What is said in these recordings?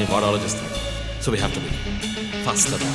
నేను వాడు ఆలోచిస్తాను. So we have to be faster.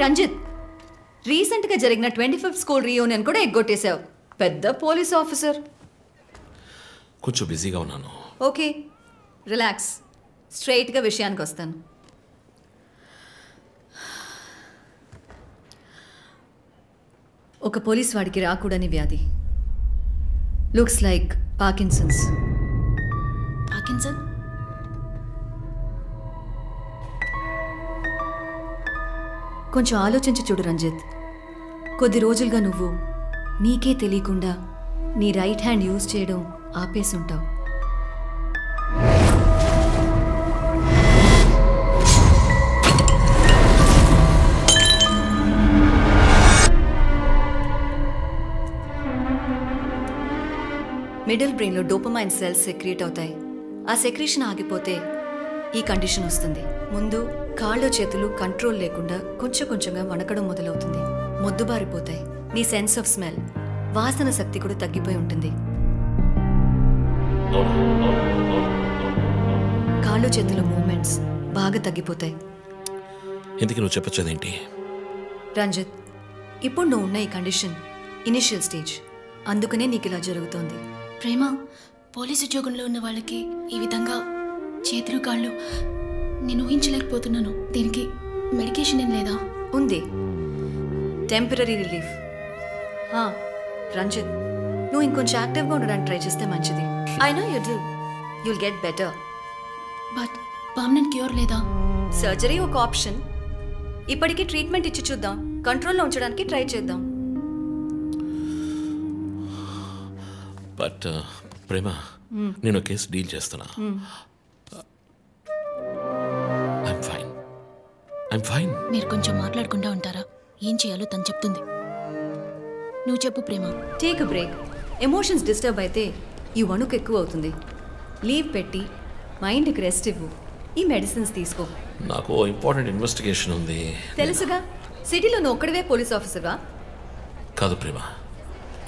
Ranjith, రీసెంట్గా జరిగిన 25th స్కూల్ రీయూనియన్ కూడా ఎగ్గొట్టేశావు. పెద్ద పోలీస్ ఆఫీసర్. కొంచెం బిజీగా ఉన్నాను. Okay, relax. స్ట్రైట్గా విషయానికి వస్తాను. ఒక పోలీస్ వాడికి రాకూడని వ్యాధి. Looks like Parkinson's. పార్కిన్సన్? కొంచెం ఆలోచించి చూడు రంజిత్. కొద్ది రోజులుగా నువ్వు నీకే తెలియకుండా నీ రైట్ హ్యాండ్ యూజ్ చేయడం ఆపేసి ఉంటావు. మిడిల్ బ్రెయిన్లో డోపమైన్ సెల్స్ సెక్రియేట్ అవుతాయి. ఆ సెక్రీషన్ ఆగిపోతే ఈ కండిషన్ వస్తుంది. ముందు కాళ్ళు చేతులు కంట్రోల్ లేకుండా కొంచెం కొంచెంగా వణకడం మొదలవుతుంది. మొద్దుబారిపోతాయి. నీ సెన్స్ ఆఫ్ స్మెల్, వాసన శక్తి కూడా తగ్గిపోయి ఉంటుంది. కాళ్ళు చేతుల మూమెంట్స్ బాగా తగ్గిపోతాయి. ఎందుకు నువ్వు చెప్పొచ్చేదేంటి? రంజిత్, ఇప్పుడు నువ్వు ఉన్న ఈ కండిషన్ ఇనిషియల్ స్టేజ్. అందుకనే నీకు ఇలా జరుగుతోంది. ప్రేమ, పోలీస్ ఉద్యోగంలో ఉన్న వాళ్ళకి ఈ విధంగా చేతులు కాళ్ళు నేను ఊహించలేకపోతున్నాను. దీనికి మెడికేషన్ ఏం లేదా? ఉంది, టెంపరీ రిలీఫ్. రంజిత్, నువ్వు ఇంకొంచెం యాక్టివ్గా ఉండడానికి ట్రై చేస్తే మంచిది. I know you do. You'll get better. But permanent cure లేదా? సర్జరీ ఒక ఆప్షన్. ఇప్పటికీ ట్రీట్మెంట్ ఇచ్చి చూద్దాం. కంట్రోల్లో ఉంచడానికి ట్రై చేద్దాం. బట్ ప్రేమ, నేను కేసు డీల్ చేస్తున్నా. I'm fine. మీరు కొంచెం మాట్లాడకుండా ఉంటారా? ఏం చేయాలో తను చెప్తుంది. నువ్వు చెప్పు Prema. Take a break. Emotions disturb అయితే ఈ వణుకు ఎక్కువ అవుతుంది. లీవ్ పెట్టి మైండ్కి రెస్ట్ ఇవ్వు. ఈ మెడిసిన్స్ తీసుకో. నాకు ఇంపార్టెంట్ ఇన్వెస్టిగేషన్ ఉంది. తెలుసుగా, సిటీలో నువ్వు ఒక్కడివే పోలీస్ ఆఫీసర్గా. కాదు ప్రేమ,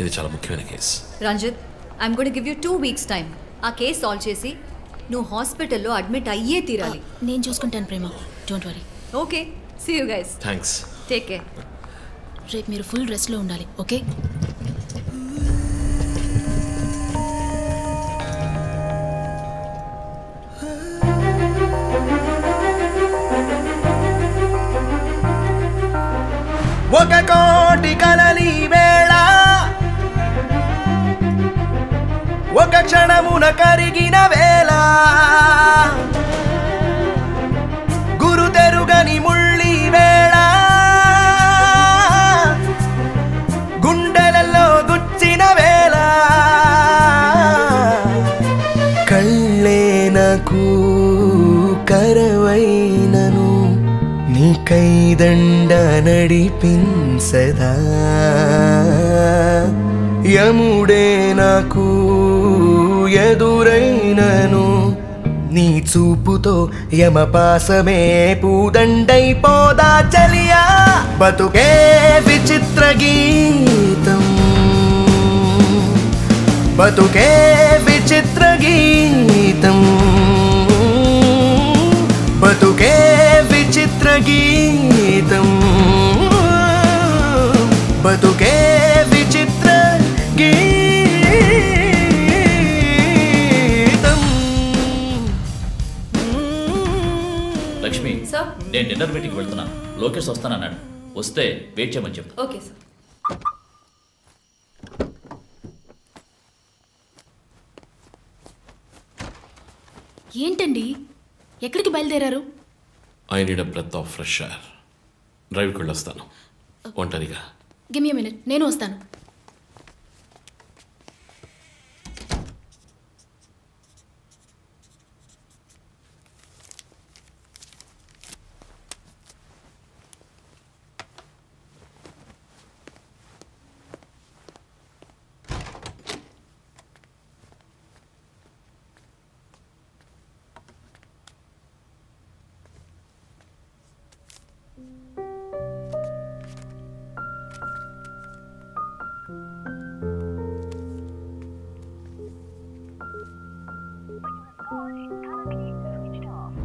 ఇది చాలా ముఖ్యమైన case. Ranjith, I'm going to give you 2 weeks time. ఆ కేసు సాల్వ్ చేసి నువ్వు హాస్పిటల్లో అడ్మిట్ అయ్యే తీరాలి. నేను చూసుకుంటాను Prema, don't worry. Okay, see you guys. Thanks. Take care. రేపు మీరు ఫుల్ రెస్ట్లో ఉండాలి, ఓకే? ఒక కోటి కలలి వేళ ఒక క్షణమున కరిగిన వేళ గురు తెరుగని ముళ్ళి వేళ గుండెలలో గుచ్చిన వేళ కళ్ళే నాకు కరవైనను నీకైదండ నడిపించదా యముడే నాకు ఎదురైనను నీ చూపుతో యమపాసమే పూదండైపోదా చలియా బతుకే విచిత్ర గీతం బతుకే విచిత్ర గీతం బతుకే విచిత్ర గీతం బతుకే విచిత్ర గీతం. లక్ష్మి, నేను డిన్నర్ మీటింగ్ వెళ్తున్నాను. లోకేష్ వస్తానన్నాడు. వస్తే వెయిట్ చేయమని చెప్పు. Okay sir. ఏంటండి, ఎక్కడికి బయలుదేరారు? I need a breath of fresh air. డ్రైవ్కి వెళ్ళొస్తాను ఒంటరిగా. గివ్ మీ మినిట్, నేను వస్తాను.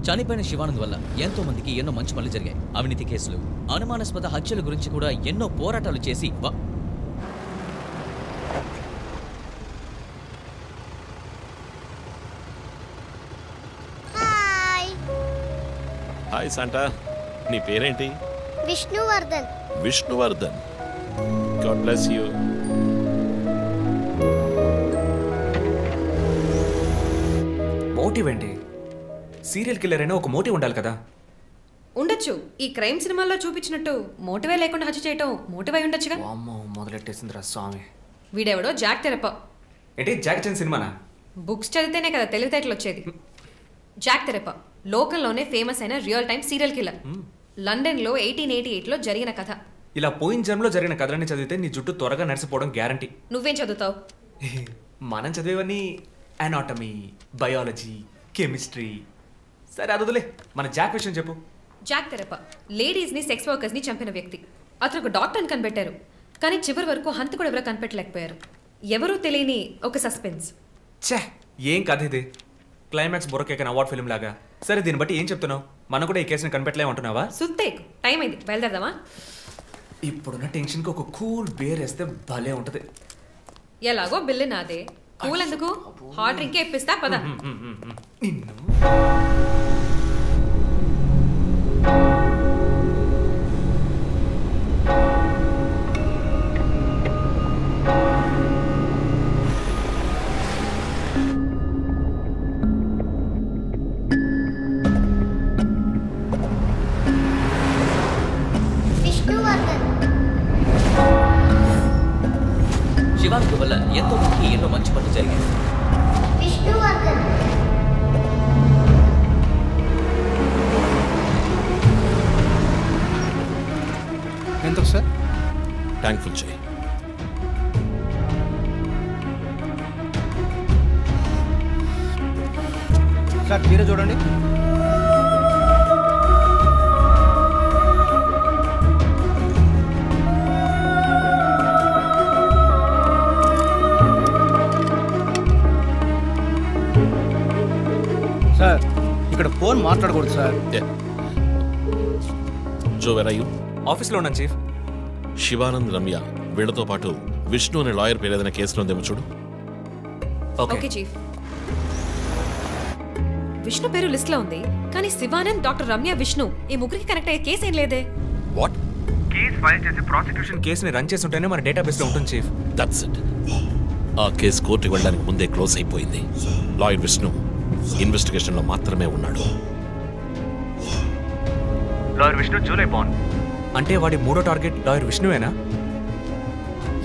చనిపోయిన శివానంద్ వల్ల ఎంతో మందికి ఎన్నో మంచి పనులు జరిగాయి. అవినీతి కేసులు, అనుమానాస్పద హత్యల గురించి కూడా ఎన్నో పోరాటాలు చేసి హాయ్ శాంటా, నీ పేరేంటి? Vishnuvardhan. Vishnuvardhan. God bless you. Motive ఏంటి? సీరియల్ కిల్లర్ అయినా ఒక మోటివ్ ఉండాలి కదా. ఉండొచ్చు. ఈ క్రైమ్ సినిమాల్లో చూపించినట్టు మోటివే లేకుండా హత్య చేయటం మోటివ్ అయి ఉండొచ్చుగా. అమ్మో, మొదలెట్టేసిందిరా స్వామి. వీడెవడో జాక్ తెరప. ఏంటి జాక్ చాన్ సినిమానా? బుక్స్ చదివితేనే కదా తెలివితేటలు వచ్చేది. జాక్ తెరప లోకల్లోనే ఫేమస్ అయిన రియల్ టైమ్ సీరియల్ కిల్లర్. లండన్లో 1888లో జరిగిన కథ. ఇలా పోయిన జన్మలో జరిగిన కథలని చదివితే నీ జుట్టు త్వరగా నడిచిపోవడం గ్యారంటీ. నువ్వేం చదువుతావు? మనం చదివేవన్నీ అనాటమీ, బయాలజీ, కెమిస్ట్రీ. సరే అదులే, మన జాక్ విషయం చెప్పు. జాక్ తెరప లేడీస్ని, సెక్స్ వర్కర్స్ని చంపిన వ్యక్తి. అతను ఒక డాక్టర్ని కనిపెట్టారు, కానీ చివరి వరకు హంతకుడు ఎవరో కనిపెట్టలేకపోయారు. ఎవరూ తెలియని ఒక సస్పెన్స్. ఛే, ఏం కథ ఇది? క్లైమాక్స్ బొరకేకన్ అవార్డ్ ఫిల్మ్ లాగా. సరే, దీన్ని బట్టి ఏం చెప్తున్నావు? మనం కూడా ఈ కేసుని కనిపెట్టలేమంటున్నావా? సుత్తేకు టైం అయింది, బయలుదేరదామా? ఇప్పుడున్న టెన్షన్కి ఒక కూల్ బేర్ వేస్తే భలే ఉంటుంది. ఎలాగో బిల్లు నాదే. కూల్ ఎందుకు? హాట్ డ్రింకే ఇప్పిస్తా, పద. నిన్ను శివానంద్ వల్ల ఎంతో మందికి ఎన్నో మంచి పనులు జరిగాయి. ఎంత సార్? ట్యాంక్ ఫుల్ చేయి. సార్ మీరే చూడండి. సార్ ఇక్కడ ఫోన్ మాట్లాడకూడదు sir. Joe, where are you? ఆఫీస్లో ఉన్నాను చీఫ్. శివానంద్, రమ్య వీళ్ళతో పాటు విష్ణు అనే లాయర్ పేరు ఏదైనా కేసులో ఉందేమో చూడు. Okay chief. విష్ణు పేరు లిస్ట్ లో ఉంది, కానీ శివానంద్, డాక్టర్ రమ్య, విష్ణు ఈ ముగ్గురికి కనెక్ట్ అయ్యే కేసు ఏం లేదే. వాట్? కేసు ఫైల్ చేసి ప్రాసిక్యూషన్ కేసుని రన్ చేసి ఉంటేనే మన డేటాబేస్లో ఉంటుంది చీఫ్. That's it. ఆ కేసు కోర్టుకి వెళ్ళడానికి ముందే క్లోజ్ అయిపోయింది. లాయర్ విష్ణు ఇన్వెస్టిగేషన్లో మాత్రమే ఉన్నాడు. లాయర్ విష్ణు జూలై బాన్ అంటే వాడి మూడో టార్గెట్ లాయర్ విష్ణువేనా?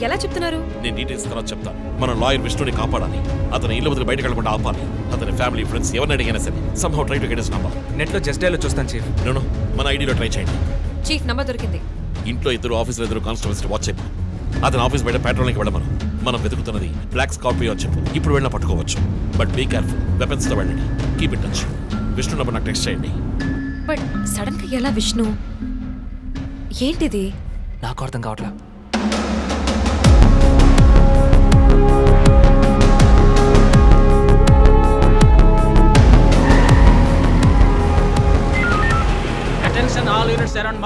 ఎలా చెప్తున్నారు? నేను డీటెయిల్స్ తర్వాత చెప్తాను. మనం లాయర్ విష్ణుని కాపాడాలి. అతని ఇల్లు వదిలి బయటకు వెళ్ళకుండా ఆపాలి. అతని ఫ్యామిలీ, ఫ్రెండ్స్ ఎవరిని అడిగినా సరే somehow try to get his number. నెట్లో జస్ట్ డైలో చూస్తాను చీఫ్. నో, మన ఐడిలో ట్రై చేయండి. చీఫ్ నంబర్ దొరికింది. ఇంట్లో ఇద్దరు, ఆఫీసులో ఇద్దరు కానిస్టేబుల్స్ వాచ్ చెప్పు. అతని ఆఫీస్ బయట పెట్రోలింగ్కి వెళ్ళమను. మనం వెతుకుతున్నది బ్లాక్ స్కార్పియో అని చెప్పు. ఇప్పుడు వెళ్ళినా పట్టుకోవచ్చు, బట్ బీ కేర్ఫుల్. వెపన్స్తో వెళ్ళండి. Keep it touch. Vishnu number నాకు టెక్స్ట్ చేయండి. బట్ సడన్ గా ఎలా విష్ణు? ఏంటిది? నాకు అర్థం కావట్లా.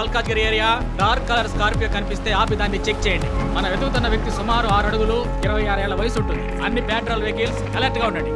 Malkajgiri area dark colour Scorpio కనిపిస్తే ఆపి దాన్ని చెక్ చేయండి. మనం వెతుకుతున్న వ్యక్తి సుమారు 6 అడుగులు 26 ఏళ్ల వయసు ఉంటుంది. అన్ని పెట్రోల్ వెహికల్స్ అలర్ట్ గా ఉండండి.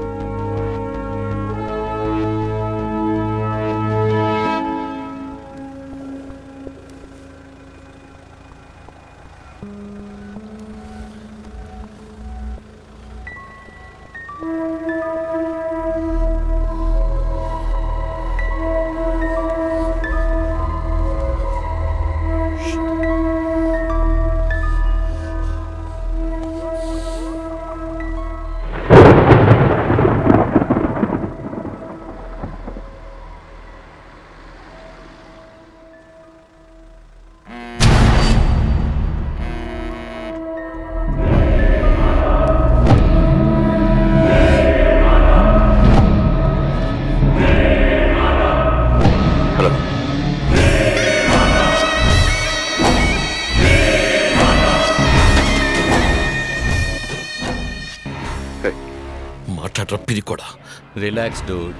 Relax dude.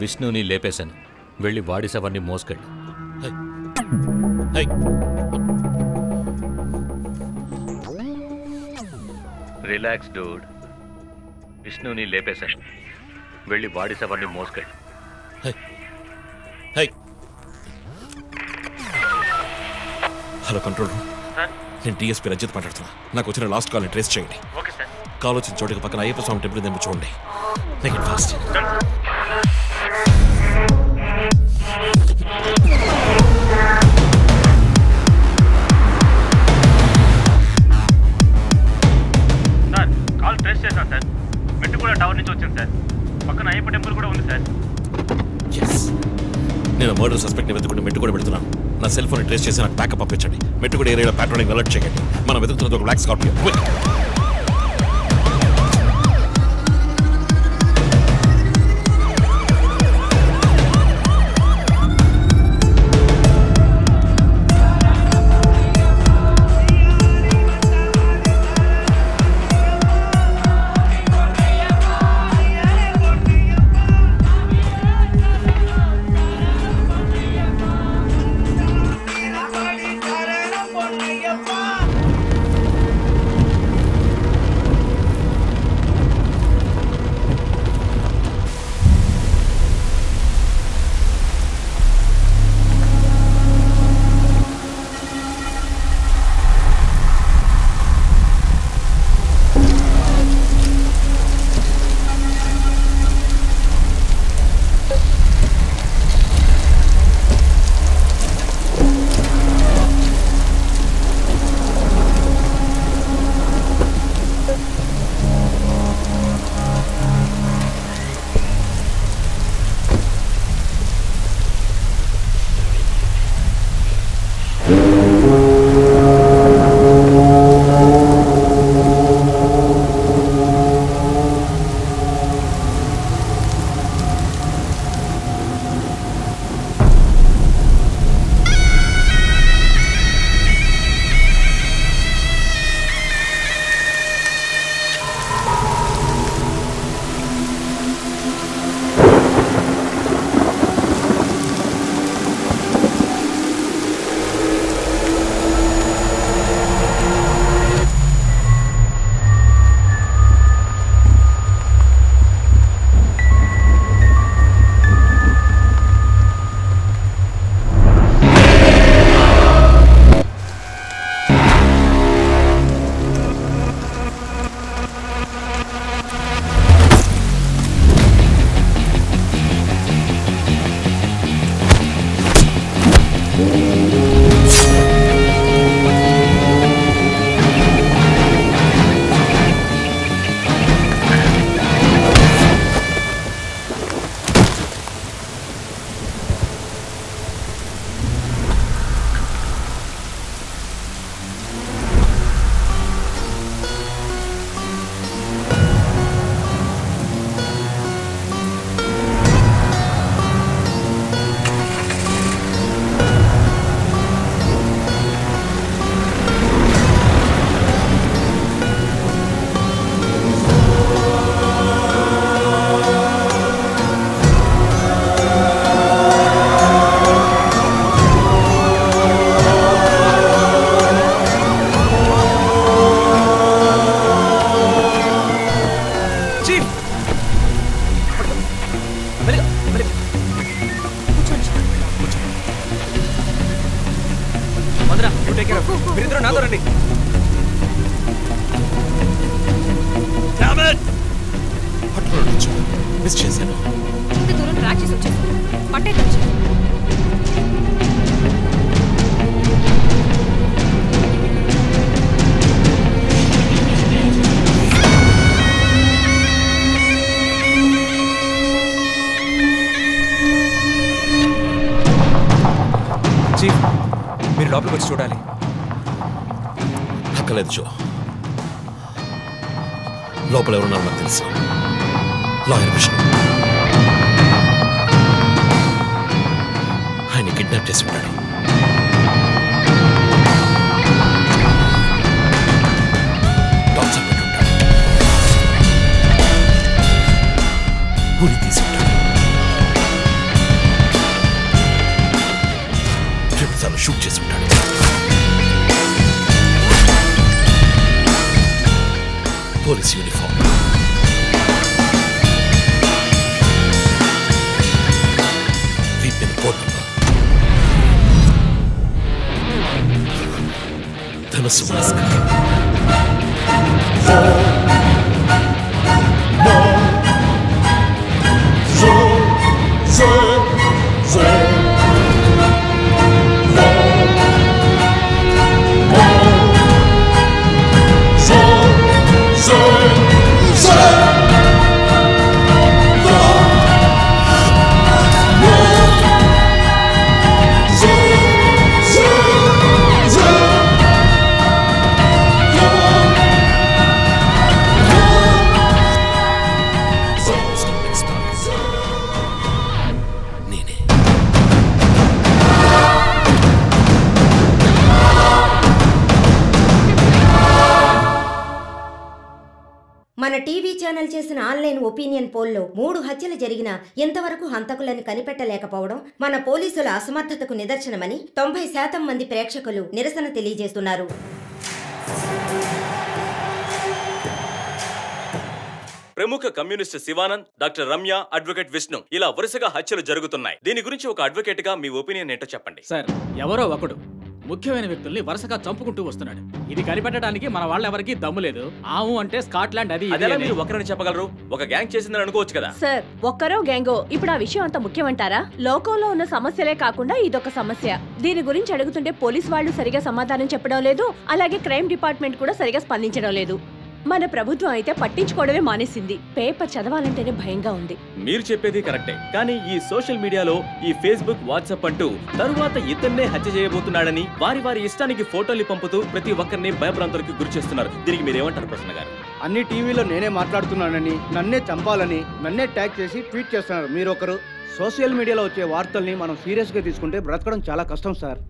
విష్ణుని లేపేశాను. వెళ్ళి వాడి శవాన్ని మోసుకెళ్ళు. Relax dude. విష్ణుని లేపేశాను. వెళ్ళి వాడి శవాన్ని మోసుకెళ్ళు. Hello control room. నేను డిఎస్పీ రజిత్ మాట్లాడుతున్నా. నాకు వచ్చిన లాస్ట్ కాల్ని ట్రేస్ చేయండి. కాల్ వచ్చిన చోటుకి పక్కన అయ్యప్ప స్వామి టెంపుల్ దేమో చూడండి. Make it fast. Sir call trace చేశాను సార్. మెట్టుగూడ టవర్ నుంచి వచ్చింది సార్. పక్కన అయ్యప్ప టెంపుల్ కూడా ఉంది సార్. నేను మర్డర్ సస్పెక్ట్ని వెతుకుంటూ మెట్టుగూడ పెడుతున్నాను. నా సెల్ ఫోన్ ట్రేస్ చేసి నాకు బ్యాకప్ పంపించండి. మెట్టుగూడ ఏరియాలో ప్యాట్రోలింగ్ అలర్ట్ చేయండి. మనం వెతుకుతున్నది ఒక బ్లాక్ స్కార్పియో. పట్టుకోవచ్చు. మిస్ చేశాను. ఇంత దూరం ట్రాక్ చేసి వచ్చేసాను. పట్టేదొచ్చు. చీఫ్, మీరు లోపలికి వచ్చి చూడాలి. అక్కలేదు జో. లోపల ఎవరున్నారు నాకు తెలుసు. లాయర్ విష్ణు. ఆయన కిడ్నాప్ చేసి ఉంటాడు. టార్చర్ పెట్టి ఉంటాడు. ఊరి తీసి ఉంటాడు. ట్రిప్సాలు షూట్ చేసి ఉంటాడు. Police uniform. వీపిన్ కోట్ ధనుసు మాస్క్. మన టీవీ ఛానల్ చేసిన ఆన్లైన్ ఒపీనియన్ పోల్లో 3 హత్యలు జరిగినా ఎంతవరకు హంతకులను కనిపెట్టలేకపోవడం మన పోలీసుల అసమర్థతకు నిదర్శనమని 90% మంది ప్రేక్షకులు నిరసన తెలియజేస్తున్నారు. ప్రముఖ communist Shivanand, doctor Ramya, advocate Vishnu ఇలా వరుసగా హత్యలు జరుగుతున్నాయి. దీని గురించి ఒక అడ్వకేట్ గా మీ ఒపీనియన్ ఏంటో చెప్పండి. సార్, ఎవరో ఒకడు ముఖ్యమైన వ్యక్తుల్ని వరుసగా చంపుకుంటూ వస్తున్నాడు. ఇది కనిపెట్టడానికి మన వాళ్ళెవరికి దమ్ము లేదు. ఆవు అంటే స్కాట్లాండ్ అది అదేలా మీరు ఒకరిని చెప్పగలరు? ఒక గ్యాంగ్ చేసిందని అనుకోవచ్చు కదా. సార్, ఒక్కరో గ్యాంగో ఇప్పుడు ఆ విషయం అంత ముఖ్యమంటారా? లోకంలో ఉన్న సమస్యలే కాకుండా ఇదొక సమస్య. దీని గురించి అడుగుతుంటే పోలీస్ వాళ్ళు సరిగా సమాధానం చెప్పడం లేదు. అలాగే క్రైమ్ డిపార్ట్మెంట్ కూడా సరిగా స్పందించడం లేదు. మన ప్రభుత్వం అయితే పట్టించుకోవడమే మానేసింది. పేపర్ చదవాలంటేనే భయంగా ఉంది. మీరు చెప్పేది కరెక్టే, కానీ ఈ సోషల్ మీడియాలో ఈ ఫేస్బుక్, వాట్సాప్ అంటూ తరువాత ఇతన్నే హత్య చేయబోతున్నాడని వారి వారి ఇష్టానికి ఫోటోలు పంపుతూ ప్రతి ఒక్కరిని భయభ్రాంతులకు గురి చేస్తున్నారు. దీనికి మీరేమంటారు ప్రసన్న గారు? అన్ని టీవీలో నేనే మాట్లాడుతున్నానని, నన్నే చంపాలని, నన్నే ట్యాగ్ చేసి ట్వీట్ చేస్తున్నారు మీరొకరు. సోషల్ మీడియాలో వచ్చే వార్తల్ని మనం సీరియస్గా తీసుకుంటే బ్రతకడం చాలా కష్టం సార్.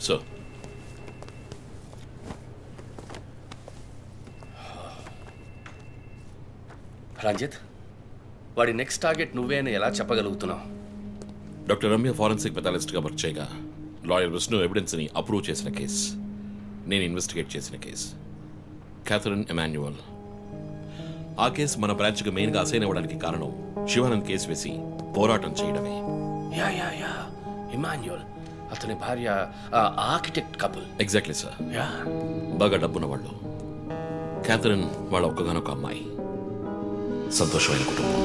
సో రంజిత్, వాడి నెక్స్ట్ టార్గెట్ నువ్వే అని ఎలా చెప్పగలుగుతున్నావు? డాక్టర్ రమ్య ఫారెన్సిక్ పెథాలజిస్ట్గా వర్క్ చేయగా లాయర్ విష్ణు ఎవిడెన్స్ని అప్రూవ్ చేసిన కేస్, నేను ఇన్వెస్టిగేట్ చేసిన కేస్. Catherine Emmanuel. ఆ కేసు మన బ్రాంచ్కి మెయిన్గా అసైన్ అవ్వడానికి కారణం శివానంద్ కేసు వేసి పోరాటం చేయడమే. యా యా యా ఇమాన్యువల్, అతని భార్య ఆర్కిటెక్ట్ కపుల్. Exactly sir. బాగా డబ్బున్న వాళ్ళు. క్యాథరిన్ వాళ్ళ ఒక్కగానొక అమ్మాయి. సంతోషమైన కుటుంబం.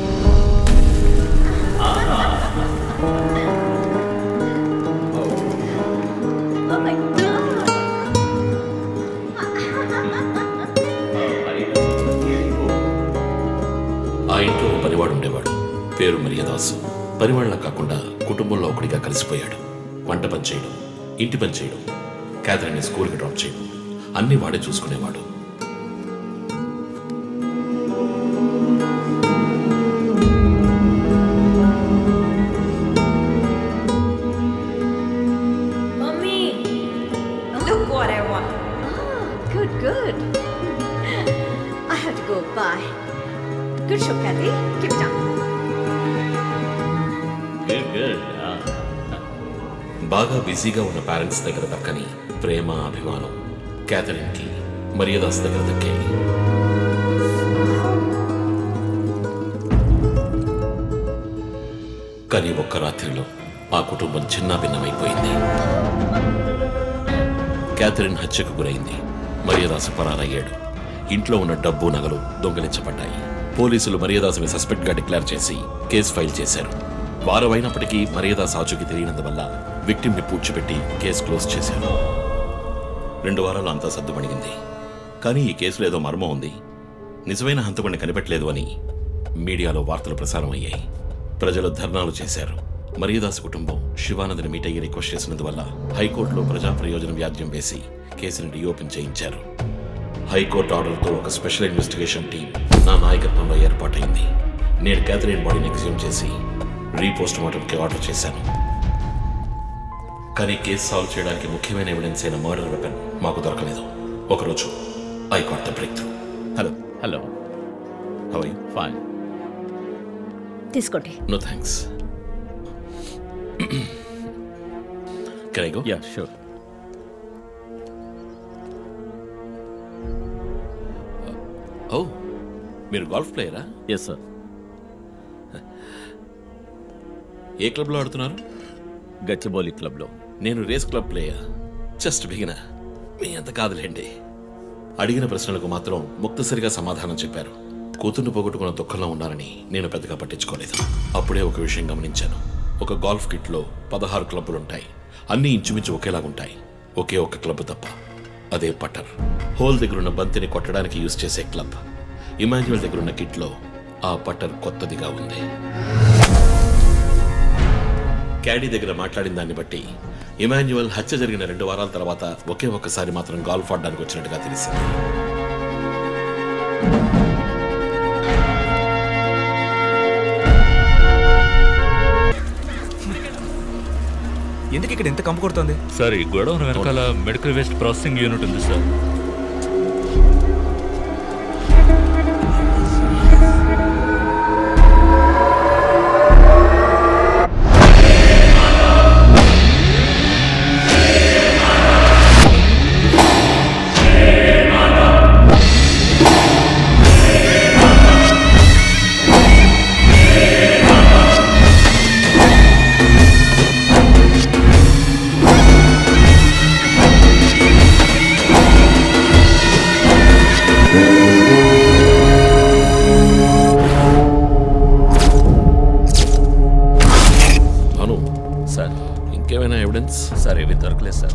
ఆ ఇంట్లో పనివాడు ఉండేవాడు, పేరు మరియదాసు. పనివాళ్ళ కాకుండా కుటుంబంలో ఒకటిగా కలిసిపోయాడు. వంట పని చేయడం, ఇంటి పని చేయడం, క్యాథరిన్ని స్కూల్కి డ్రాప్ చేయడం అన్నీ వాడే చూసుకునేవాడు. బాగా బిజీగా ఉన్న పేరెంట్స్ దగ్గర దక్కని ప్రేమ, అభిమానం క్యాథరిన్కి మరియదాస్ దగ్గర దక్కాయి. కానీ ఒక్క రాత్రిలో ఆ కుటుంబం చిన్నాభిన్నమైపోయింది. క్యాథరిన్ హత్యకు గురైంది. మరియదాసు పరారయ్యాడు. ఇంట్లో ఉన్న డబ్బు నగలు దొంగిలించబడ్డాయి. పోలీసులు మరియదాసుని సస్పెక్ట్గా డిక్లేర్ చేసి కేసు ఫైల్ చేశారు. వారం అయినప్పటికీ మరియదాసు ఆచూకీ తెలియనందువల్ల విక్టిమ్ని పూడ్చిపెట్టి కేసు క్లోజ్ చేశారు. 2 వారాలు అంతా సర్దుమణిగింది. కానీ ఈ కేసులో ఏదో మర్మం ఉంది. నిజమైన హంతకుడిని కనిపెట్టలేదు అని మీడియాలో వార్తలు ప్రసారం అయ్యాయి. ప్రజలు ధర్నాలు చేశారు. మరియదాసు కుటుంబం శివానందని మీట్ అయ్యి రిక్వెస్ట్ చేసినందువల్ల హైకోర్టులో ప్రజా ప్రయోజనం వ్యాజ్యం వేసి కేసుని రీఓపెన్ చేయించారు. హైకోర్టు ఆర్డర్తో ఒక స్పెషల్ ఇన్వెస్టిగేషన్ టీం నా నాయకత్వంలో ఏర్పాటైంది. నేను క్యాథరిన్ బాడీని ఎగ్జ్యూమ్ చేసి రీపోస్ట్ మార్టంకి ఆర్డర్ చేశాను. కానీ కేసు సాల్వ్ చేయడానికి ముఖ్యమైన ఎవిడెన్స్ అయిన మర్డర్ వెపన్ మాకు దొరకలేదు. ఒకరోజు I got the breakthrough. Hello how are you? Fine. తీసుకోండి. No thanks. Can I go? Ya sure. Oh, మీరు గోల్ఫ్ ప్లేయరా? Yes sir. ఏ క్లబ్లో ఆడుతున్నారు? గచ్చిబౌలి క్లబ్లో. నేను race club player. Just beginner. మీ అంత కాదులేండి. అడిగిన ప్రశ్నలకు మాత్రం ముక్తసరిగా సమాధానం చెప్పారు. కూతుర్ను పోగొట్టుకున్న దుఃఖంలో ఉన్నారని నేను పెద్దగా పట్టించుకోలేదు. అప్పుడే ఒక విషయం గమనించాను. ఒక గోల్ఫ్ కిట్లో 16 క్లబ్బులుంటాయి. అన్నీ ఇంచుమించు ఒకేలాగుంటాయి. ఒకే ఒక్క క్లబ్ తప్ప. అదే పట్టర్. హోల్ దగ్గరున్న బంతిని కొట్టడానికి యూజ్ చేసే క్లబ్. ఇమాన్యుయల్ దగ్గరున్న కిట్లో ఆ పట్టర్ కొత్తదిగా ఉంది. క్యాడీ దగ్గర మాట్లాడిన దాన్ని బట్టి ఇమాన్యుయల్ హత్య జరిగిన 2 వారాల తర్వాత ఒకే ఒక్కసారి మాత్రం గాల్ఫ్ ఆడడానికి వచ్చినట్టుగా తెలిసింది. ఎందుకు ఇక్కడ ఎంత కంపు కొడుతుంది? సార్, ఈ గొడవ వెనకాల మెడికల్ వేస్ట్ ప్రాసెసింగ్ యూనిట్ ఉంది సార్. సార్ ఏవి దొరకలేదు సార్.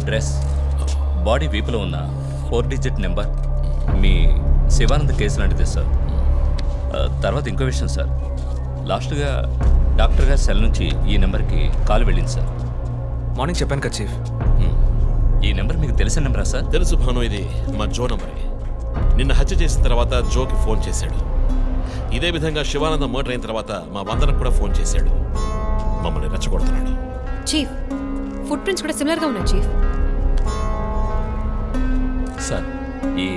డ్రెస్, బాడీ వీపులో ఉన్న 4 డిజిట్ నెంబర్ మీ శివానంద్ కేసు లాంటిదే సార్. తర్వాత ఇంకో విషయం సార్, లాస్ట్గా డాక్టర్ గారి సెల్ నుంచి ఈ నెంబర్కి కాల్ వెళ్ళింది సార్. మార్నింగ్ చెప్పాను కదా చీఫ్. ఈ నెంబర్ మీకు తెలిసిన నెంబరా సార్? తెలుసు భాను, ఇది మా జో నంబరే. నిన్న హత్య చేసిన తర్వాత జోకి ఫోన్ చేశాడు. ఇదే విధంగా శివానంద మర్డర్ అయిన తర్వాత మా వందనకు కూడా ఫోన్ చేశాడు. మమ్మల్ని రెచ్చగొడుతున్నాడు. చీఫ్, ఫుట్ ప్రింట్స్ కూడా సిమిలర్ గా ఉన్నాయి చీఫ్. సార్, ఈ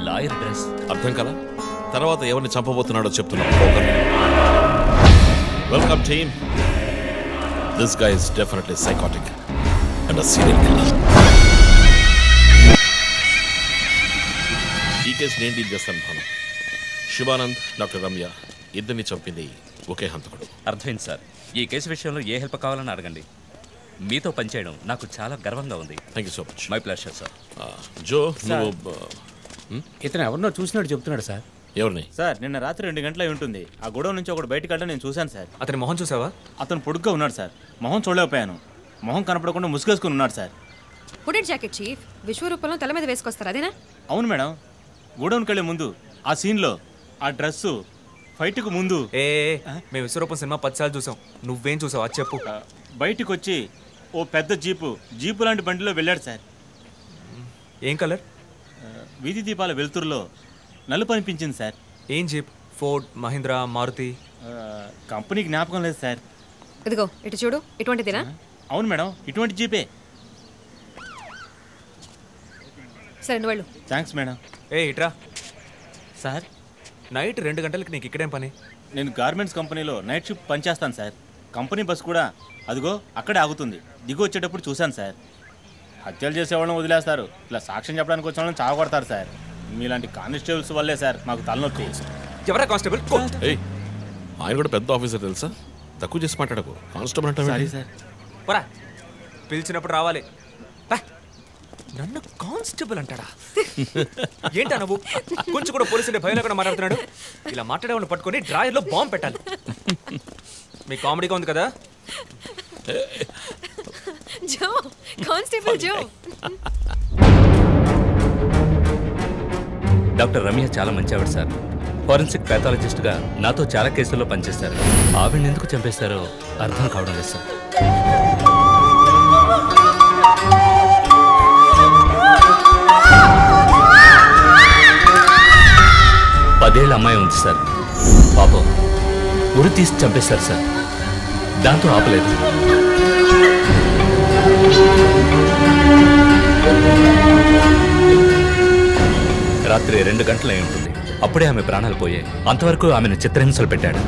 లాయర్ డ్రెస్ అర్థం కదా? తర్వాత ఎవరిని చంపబోతున్నాడో చెప్తున్నాడు. Welcome team. This guy is definitely psychotic and a serial killer. ఈ కేసు నేను డీల్ చేస్తాను భాను. శివానంద్, డాక్టర్ రమ్య ఇద్దరిని చంపింది ఒకే హంతకుడు. అర్థమైంది సార్. ఈ కేసు విషయంలో ఏ హెల్ప్ కావాలని అడగండి. మీతో పనిచేయడం నాకు చాలా గర్వంగా ఉంది. Thank you so much. My pleasure sir. జో, ఇతను ఎవరినో చూసినట్టు చెప్తున్నాడు సార్. ఎవరిని? సార్, నిన్న రాత్రి 2 గంటలై ఉంటుంది. ఆ గొడవ నుంచి ఒకటి బయటకు వెళ్ళడం నేను చూశాను సార్. అతని మొహం చూసావా? అతను పొడుగ్గా ఉన్నాడు సార్. మొహం చూడలేకపోయాను. మొహం కనపడకుండా ముసుగేసుకుని ఉన్నాడు సార్. Hooded jacket chief. విశ్వరూపంలో తల మీద వేసుకొస్తారు అదేనా? అవును మేడం. గోడౌన్కి వెళ్ళే ముందు ఆ సీన్లో ఆ డ్రెస్సు ఫైట్కు ముందు. మేము విశ్వరూపం సినిమా 10 సార్లు చూసాం. నువ్వేం చూసావు అది చెప్పు. బయటికి వచ్చి ఓ పెద్ద జీపు లాంటి బండిలో వెళ్ళాడు సార్. ఏం కలర్? వీధి దీపాల వెలుతురులో నలుపు అనిపించింది సార్. ఏం jeep? Ford, Mahindra, Maruti? Company జ్ఞాపకం లేదు సార్. ఇదిగో ఇటు చూడు. ఇటువంటిదేనా? అవును మేడం, ఇటువంటి జీపే. సరే నువ్వు వెళ్ళు. Thanks madam. ఇట్రా సార్. నైట్ 2 గంటలకి నీకు ఇక్కడేం పని? నేను గార్మెంట్స్ కంపెనీలో నైట్ షిఫ్ట్ పనిచేస్తాను సార్. కంపెనీ బస్ కూడా అదిగో అక్కడే ఆగుతుంది. దిగు వచ్చేటప్పుడు చూశాను సార్. హత్యలు చేసేవాళ్ళని వదిలేస్తారు, ఇలా సాక్ష్యం చెప్పడానికి వచ్చిన వాళ్ళని చావగొడతారు సార్. మీలాంటి కానిస్టేబుల్స్ వల్లే సార్ మాకు తలనొప్పి. ఎవరా కానిస్టేబుల్? ఆయన కూడా పెద్ద ఆఫీసర్ తెలుసా? తక్కువ చేసి మాట్లాడకు. కానిస్టేబుల్ అంటే సారీ సార్. పిలిచినప్పుడు రావాలి. కానిస్టేబుల్ అంటాడా? ఏంటా నువ్వు కొంచెం కూడా పోలీసు అంటే భయం లేకుండా మాట్లాడుతున్నాడు? ఇలా మాట్లాడే వాళ్ళని పట్టుకొని డ్రాయర్లో బాంబు పెట్టాలి. మీ కామెడీగా ఉంది కదా? జో, కానిస్టేబుల్ జో. డాక్టర్ రమ్య చాలా మంచి ఆవిడ సార్. ఫోరెన్సిక్ ప్యాథాలజిస్ట్గా నాతో చాలా కేసుల్లో పనిచేశారు. ఆవిడని ఎందుకు చంపేశారో అర్థం కావడం లేదు సార్. పదేళ్ళ అమ్మాయి ఉంది సార్. పాపం ఉరి తీసి చంపేశారు సార్. దాంతో ఆపలేదు. రాత్రి 2 గంటలు అయి ఉంటుంది. అప్పుడే ఆమె ప్రాణాలు పోయాయి. అంతవరకు ఆమెను చిత్రహింసలు పెట్టాడు.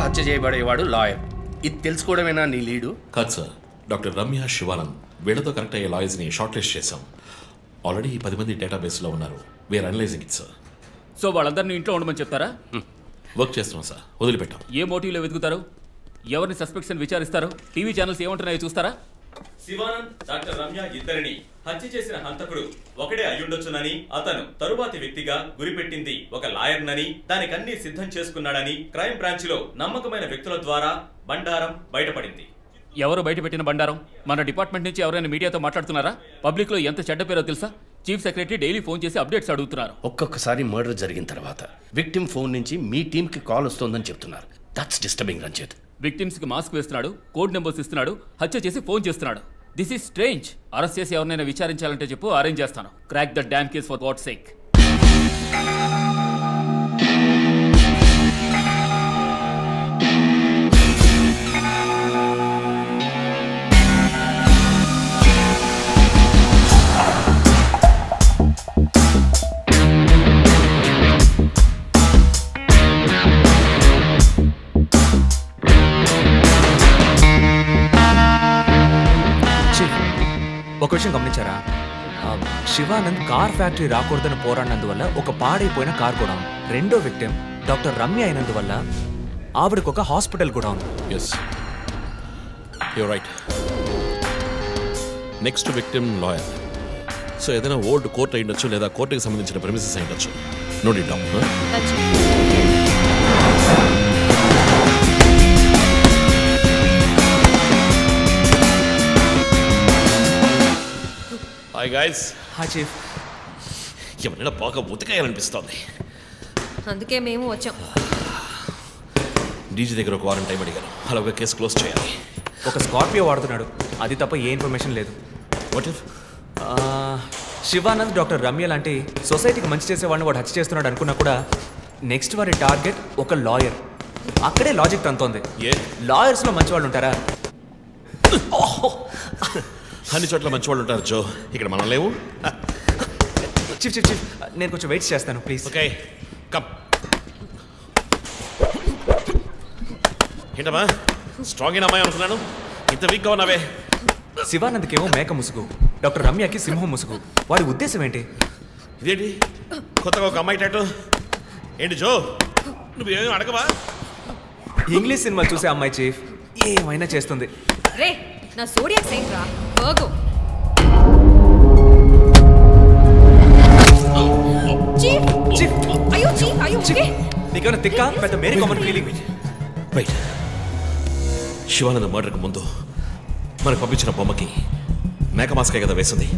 హత్య చేయబడేవాడు లాయర్. ఇది తెలుసుకోవడమేనా నీ లీడు? కాదు సార్, డాక్టర్ రమ్య, శివానంద్ వీళ్ళతో కనెక్ట్ అయ్యే లాయర్స్ని షార్ట్ లిస్ట్ చేశాం. ఆల్రెడీ 10 మంది డేటాబేస్లో ఉన్నారు. We're analyzing it sir. So వాళ్ళందరినీ ఇంట్లో ఉండమని చెప్తారా? వర్క్ చేస్తున్నాం సార్, వదిలిపెట్టాం. ఏ మోటివ్లో వెతుకుతారు? ఎవరిని సస్పెక్ట్స్ అని విచారిస్తారు? టీవీ ఛానల్స్ ఏమంటున్నాయో చూస్తారా? శివానంద్, డాక్టర్ రమ్య ఇద్దరిని హత్య చేసిన హంతకుడు ఒకడే అయ్యుండొచ్చునని, అతను తరువాతి వ్యక్తిగా గురిపెట్టింది ఒక లాయర్నని, దానికన్నీ సిద్ధం చేసుకున్నాడని క్రైమ్ బ్రాంచ్ లో నమ్మకమైన వ్యక్తుల ద్వారా బండారం బయటపడింది. ఎవరు బయటపెట్టిన బండారం? మన డిపార్ట్మెంట్ నుంచి ఎవరైనా మీడియాతో మాట్లాడుతున్నారా? పబ్లిక్ లో ఎంత చెడ్డ పేరో తెలుసా? చీఫ్ సెక్రటరీ డైలీ ఫోన్ చేసి అప్డేట్స్ అడుగుతున్నారు. ఒక్కొక్కసారి మర్డర్ జరిగిన తర్వాత విక్టిమ్ ఫోన్ నుంచి మీ టీమ్ కి కాల్ వస్తోందని చెప్తున్నారు. That's disturbing Ranjith. విక్టిమ్స్ కి మాస్క్ వేస్తున్నాడు, కోడ్ నెంబర్స్ ఇస్తున్నాడు, హత్య చేసి ఫోన్ చేస్తున్నాడు. This is strange. అరెస్ట్ చేసి ఎవరినైనా విచారించాలంటే చెప్పు, అరేంజ్ చేస్తాను. Crack the damn case for God's sake. ఒక విషయం గమనించారా? శివానంద్ కార్ ఫ్యాక్టరీ రాకూడదని పోరాడినందువల్ల ఒక పాడైపోయిన కార్ కూడా ఉంది. రెండో విక్టిమ్ డాక్టర్ రమ్య అయినందువల్ల ఆవిడకు ఒక హాస్పిటల్ కూడా ఉంది. Yes, you right. Next victim lawyer. So ఏదైనా ఓల్డ్ కోర్ట్ అయి ఉండొచ్చు, లేదా కోర్టుకి సంబంధించిన ప్రెమిసెస్ అయి ఉండొచ్చు. Note it down. Hi guys. Hi chief. ఎవరైనా బాగా ఉతికాయాలనిపిస్తోంది, అందుకే మేము వచ్చాం. డీజీ దగ్గర ఒక వారం టైం అడిగాను. అలాగే కేసు క్లోజ్ చేయాలి. ఒక స్కార్పియో వాడుతున్నాడు, అది తప్ప ఏ ఇన్ఫర్మేషన్ లేదు. What if Shivanand doctor Ramya లాంటి సొసైటీకి మంచి చేసే వాళ్ళని వాడు హత్య చేస్తున్నాడు అనుకున్నా కూడా నెక్స్ట్ వారి టార్గెట్ ఒక లాయర్. అక్కడే లాజిక్ తంతోంది. లాయర్స్లో మంచి వాళ్ళు ఉంటారా? అన్ని చోట్ల మంచి వాళ్ళు ఉంటారు జో, ఇక్కడ మనం లేవు. చీఫ్ చీఫ్ చీఫ్, నేను కొంచెం వెయిట్ చేస్తాను ప్లీజ్. Okay, come. ఏంటమ్మా స్ట్రాంగ్ అయిన అమ్మాయి అనుకున్నాను, ఇంత వీక్గా ఉన్నావే. శివానంద్కేమో మేక ముసుగు, డాక్టర్ రమ్యకి సింహం ముసుగు. వాడి ఉద్దేశం ఏంటి? ఇదేంటి కొత్తగా ఒక అమ్మాయి టాటూ ఏంటి జో? నువ్వేమీ అడగవా? ఇంగ్లీష్ సినిమా చూసే అమ్మాయి చీఫ్, ఏమైనా చేస్తుంది. రే, నా సోడియాక్ సెయింట్ రా వర్గో. చీఫ్ చీఫ్, అయ్యో చీఫ్, అయ్యో ఓకే. నీకేమైనా తిక్క పెద్ద మేరీ కామన్ ఫీలింగ్? రైట్. శివానంద మర్డర్కి ముందు మనకు పంపించిన బొమ్మకి మేక మాస్కే కదా వేసింది.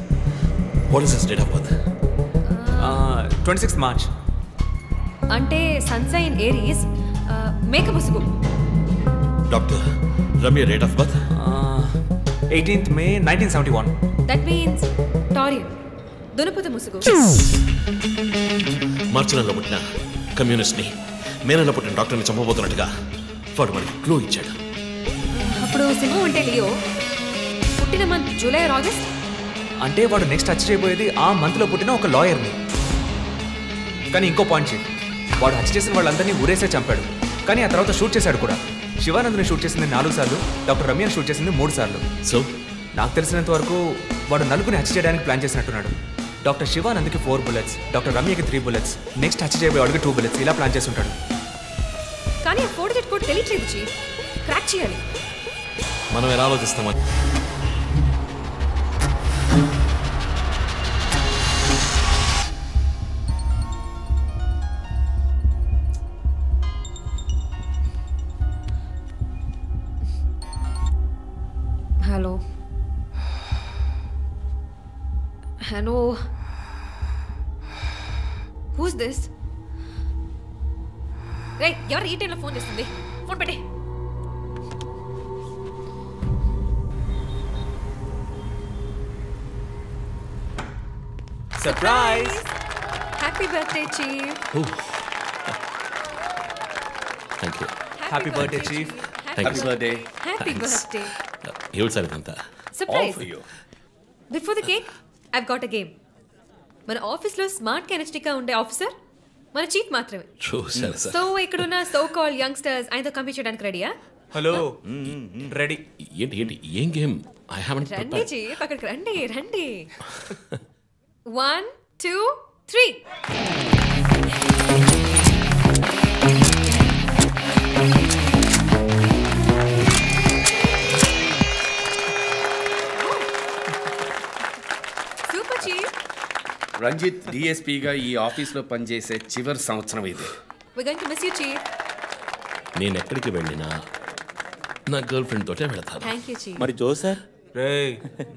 What is his date of birth? 26 March. అంటే సన్సైన్ ఏరీస్, మేక ముసుగు. Doctor Ramya date of birth? 18th May 1971. That means Taurian. దునపుత ముసుగు. మార్చి నెలలో పుట్టిన కమ్యూనిస్ట్ని మే నెలలో పుట్టిన డాక్టర్ని చంపబోతున్నట్టుగా వాడు మనకి క్లూ ఇచ్చాడు. అప్పుడు సింహం అంటే లియో, పుట్టిన మంత్ జూలై ఆర్ ఆగస్ట్. అంటే వాడు నెక్స్ట్ హత్య చేయబోయేది ఆ మంత్లో పుట్టిన ఒక లాయర్ని. కానీ ఇంకో పాయింట్ చేయి, వాడు హత్య చేసిన వాళ్ళందరినీ ఊరేసే చంపాడు. కానీ ఆ తర్వాత షూట్ చేశాడు కూడా. శివానంద్ని షూట్ చేసింది 4 సార్లు, డాక్టర్ రమ్యని షూట్ చేసింది 3 సార్లు. సో నాకు తెలిసినంత వరకు వాడు నలుగురిని హత్య చేయడానికి ప్లాన్ చేసినట్టున్నాడు. డాక్టర్ శివానంద్కి 4 bullets, డాక్టర్ రమ్యకి 3 bullets, నెక్స్ట్ హత్య చేయబోయేవాడికి 2 bullets, ఇలా ప్లాన్ చేసి ఉంటాడు. కానీ ఆ 4 digit కోడ్ తెలియట్లేదు చీఫ్. క్రాక్ చేయాలి. మనం ఎలా ఆలోచిస్తామని హలో హలో, హూస్ దిస్? రే, ఎవరు ఈ టైంలో ఫోన్ చేస్తుంది? ఫోన్ పెట్టే. Surprise! Happy birthday chief. Thank you. Happy birthday chief. Happy birthday. Happy birthday. ఏమిటి సార్ ఇదంతా? Surprise. Before the cake I've got a game. మన ఆఫీస్లో స్మార్ట్ కెనెస్టిక్గా ఉండే ఆఫీసర్ మన చీఫ్ మాత్రమే. సో ఇక్కడున్న సో కాల్ యంగ్స్టర్స్ ఆయనతో కంపీట్ చేయడానికి రెడీయా? Hello, ready. ఏంటి ఏంటి ఏం గేమ్? ఐ హావెంట్ రండి ప్రిపేర్డ్. చీఫ్, అక్కడికి రండి రండి. 1 2 3. Super chief. రంజిత్ డిఎస్పీగా ఈ ఆఫీస్లో పనిచేసే చివరి సంవత్సరం ఇది. We're going to miss you, chief. నేను ఎక్కడికి వెళ్ళినా నా గర్ల్ ఫ్రెండ్ తోటే వెళతాను. Thank you, chief. మరి జోసర్?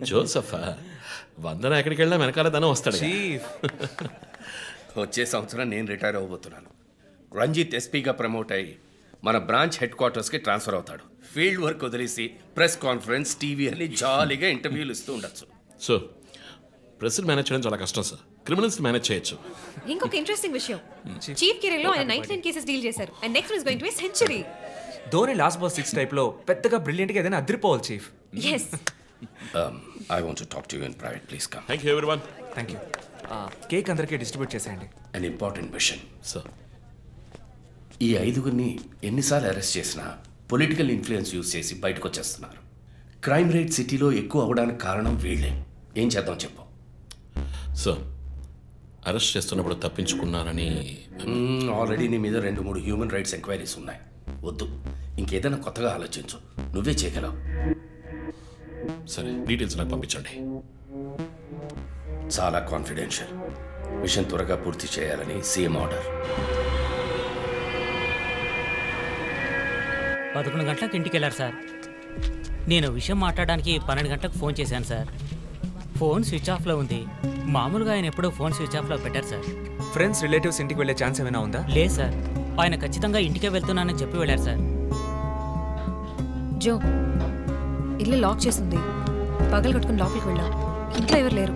జోసఫా? వందన ఎక్కడికి వెళ్ళినా వెనకాల తనే వస్తాడు. వచ్చే సంవత్సరం నేను రిటైర్ అవ్వబోతున్నాను. రంజిత్ ఎస్పీగా ప్రమోట్ అయ్యి మన బ్రాంచ్ హెడ్ క్వార్టర్స్కి ట్రాన్స్ఫర్ అవుతాడు. ఫీల్డ్ వర్క్ వదిలేసి ప్రెస్ కాన్ఫరెన్స్, టీవీ అని జాలీగా ఇంటర్వ్యూలు ఇస్తూ ఉండొచ్చు. సో ప్రెస్ మేనేజ్ చేయడం చాలా కష్టం సార్. క్రిమినల్స్ మేనేజ్ చేయొచ్చు. ఇంకొక ఇంట్రెస్టింగ్ విషయం, చీఫ్ కెరీర్లో ఆయన 99 కేసెస్ డీల్ చేశారు. And next one is going to be century. Dhoni last boss 6 type లో పెద్దగా బ్రిలియంట్ గా ఏదైనా అదిరిపోవాలి chief. yes. I want to talk to you in private. Please come. Thank you everyone. Thank you. Cake అందరికీ distribute చేసేయండి. An important mission. Sir. ఈ 5గురిని ఎన్నిసార్లు arrest చేసినా political influence use చేసి బయటకు వచ్చేస్తున్నారు. క్రైమ్ రేట్ సిటీలో ఎక్కువ అవడానికి కారణం వీళ్ళే. ఏం చేద్దాం చెప్పు. సార్, అరెస్ట్ చేస్తున్నప్పుడు తప్పించుకున్నారని ఆల్రెడీ నీ మీద 2-3 హ్యూమన్ రైట్స్ ఎంక్వైరీస్ ఉన్నాయి. వద్దు, ఇంకేదైనా కొత్తగా ఆలోచించు. నువ్వే చేయగలవు. సరే, డీటెయిల్స్ నాకు పంపించండి. చాలా కాన్ఫిడెన్షియల్. మిషన్ త్వరగా పూర్తి చేయాలని సీఎం ఆర్డర్. 11 గంటలకు ఇంటికి వెళ్ళారు సార్. నేను విషయం మాట్లాడడానికి 12 గంటలకు ఫోన్ చేశాను సార్. ఫోన్ స్విచ్ ఆఫ్లో ఉంది. మామూలుగా ఆయన ఎప్పుడూ ఫోన్ స్విచ్ ఆఫ్లో పెట్టారు సార్. ఫ్రెండ్స్, రిలేటివ్స్ ఇంటికి వెళ్ళే ఛాన్స్ ఏమైనా ఉందా? లేదు సార్, ఆయన ఖచ్చితంగా ఇంటికే వెళ్తున్నానని చెప్పి వెళ్ళారు సార్. జో, ఇల్లు లాక్ చేసింది. పగలు కట్టుకుని లోపలికి వెళ్ళాం. ఇంట్లో ఎవరు లేరు.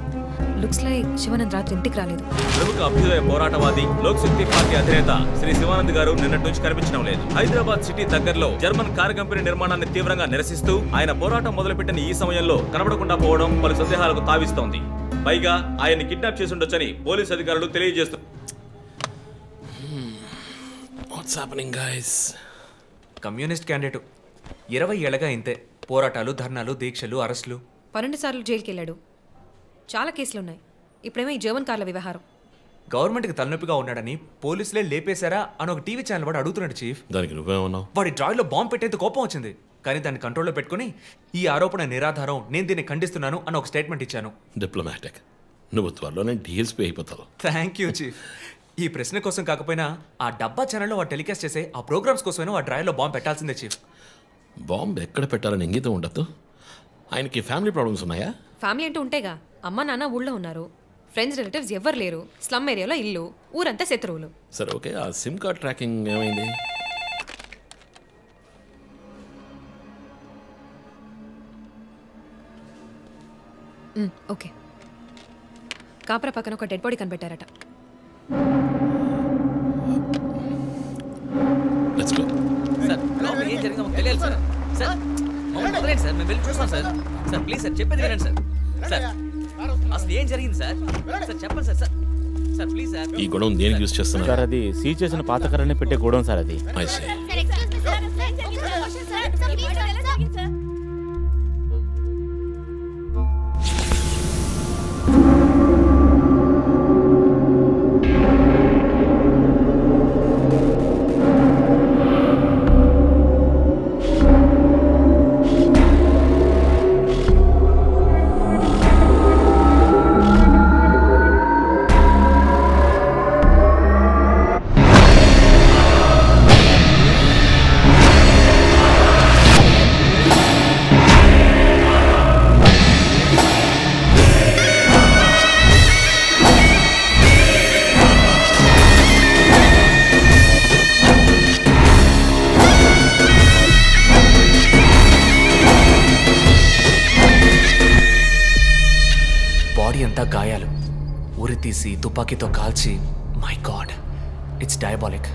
లుక్స్ లైక్ శివానంద్ రాత్రి ఇంటికి రాలేదు. ప్రముఖ అభ్యుదయ పోరాటవాది లోక్ శక్తి పార్టీ అధినేత శ్రీ శివానంద్ గారు నిన్నటి నుంచి కనిపించడం లేదు. హైదరాబాద్ సిటీ దగ్గరలో జర్మన్ కార్ కంపెనీ నిర్మాణాన్ని తీవ్రంగా నిరసిస్తూ ఆయన పోరాటం మొదలుపెట్టిన ఈ సమయంలో కనబడకుండా పోవడం పలు సందేహాలకు తావిస్తోంది. పైగా ఆయన్ని కిడ్నాప్ చేసి ఉండొచ్చని పోలీసు అధికారులు తెలియజేస్తున్నారు. What's happening, guys? Communist candidate 20 ఏళ్ళగా ఇంతే. పోరాటాలు, ధర్నాలు, దీక్షలు, అరెస్టులు. 12 సార్లు జైలుకి వెళ్ళాడు. చాలా కేసులు ఉన్నాయి. ఇప్పుడేమో ఈ జర్మన్ కార్ల వ్యవహారం. గవర్నమెంట్కి తలనొప్పిగా ఉన్నాడని పోలీసులే లేపేశారా అని ఒక టీవీ ఛానల్ వాడు అడుగుతున్నాడు చీఫ్. దానికి నువ్వేమన్నావు? వాడి డ్రాయిలో బాంబు పెట్టేంత కోపం వచ్చింది. కానీ దాన్ని కంట్రోల్లో పెట్టుకుని ఈ ఆరోపణ నిరాధారం, నేను దీన్ని ఖండిస్తున్నాను అని ఒక స్టేట్మెంట్ ఇచ్చాను. డిప్లొమాటిక్. నువ్వు త్వరలోనే డిఎస్పీ అయిపోతావు. Thank you chief. ఈ ప్రశ్న కోసం కాకపోయినా ఆ డబ్బా ఛానల్లో వాడు టెలికాస్ట్ చేసే ఆ ప్రోగ్రామ్స్ కోసమైనా ఆ డ్రాయిలో బాంబు పెట్టాల్సిందే చీఫ్. బాంబు ఎక్కడ పెట్టాలని ఇంగితం ఉండదు. ఆయనకి ఫ్యామిలీ ప్రాబ్లమ్స్ ఉన్నాయా? ఫ్యామిలీ అంటూ ఉంటేగా. అమ్మ నాన్న ఊళ్ళో ఉన్నారు. ఫ్రెండ్స్, రిలేటివ్స్ ఎవ్వరు లేరు. స్లమ్ ఏరియాలో ఇల్లు, ఊరంతా శత్రువులు. సరే, ఓకే. ఆ సిమ్ కార్డ్ ట్రాకింగ్ ఏమైంది? ఓకే. కాపరా పక్కన ఒక డెడ్ బాడీ కనిపెట్టారట. Let's go. సార్ లోపల ఏం జరిగిందో మాకు తెలియాలి సార్. సార్ మమ్మల్ని వదిలేండి సార్, మేము వెళ్ళి చూస్తాం సార్. సార్ ప్లీజ్ సార్ చెప్పేది వినండి సార్. సార్ అసలు ఏం జరిగింది సార్? సార్ చెప్పండి sir. Sir sir please sir. ఈ గొడవ దేనికి యూజ్ చేస్తున్నారు? సార్ అది సీజ్ చేసిన పాత కర్రని పెట్టే గోడౌన్ సార్ అది. I see. గాయాలు ఊరి తీసి తుపాకీతో కాల్చి, మై గాడ్, ఇట్స్ డయాబాలిక్.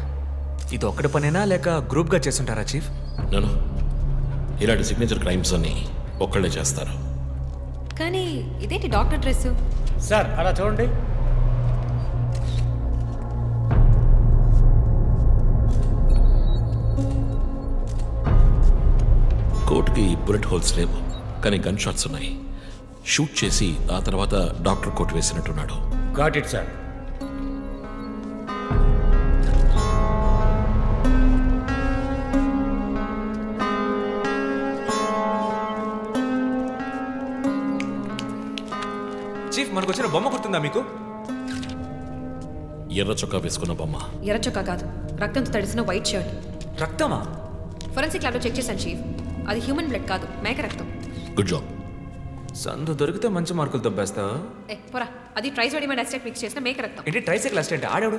ఇది ఒక్కటి పనేనా లేక గ్రూప్గా చేస్తుంటారా చీఫ్? నేను ఇలాంటి సిగ్నేచర్ క్రైమ్స్ అన్ని ఒక్కళ్ళే చేస్తారు. కానీ ఇదేంటి డాక్టర్ డ్రెస్? సార్ అలా చూడండి. కోట్కి బుల్లెట్ హోల్స్ లేవు, కానీ గన్ షాట్స్ ఉన్నాయి. షూట్ చేసి ఆ తర్వాత డాక్టర్ కోట్ వేసినట్టున్నాడు. Got it sir. చీఫ్ మనకు వచ్చిన బొమ్మ గుర్తుందా మీకు? ఎర్ర చొక్కా వేసుకున్న బొమ్మ. ఎర్ర చొక్కా కాదు, రక్తంతో తడిసిన వైట్ షర్ట్. రక్తమా? ఫోరెన్సిక్ ల్యాబ్లో చెక్ చేశాను చీఫ్, అది హ్యూమన్ బ్లడ్ కాదు, మేక రక్తం. Good job. సందు దొరికితే మంచి మార్కులు తప్పేస్తా. పోరా, అది ట్రైసోడియం అసిటేట్ మిక్స్ చేసిన మేక రక్తం. ఏంటి ట్రైసైక్లిక్ అసిటేట్? ఆడేవాడు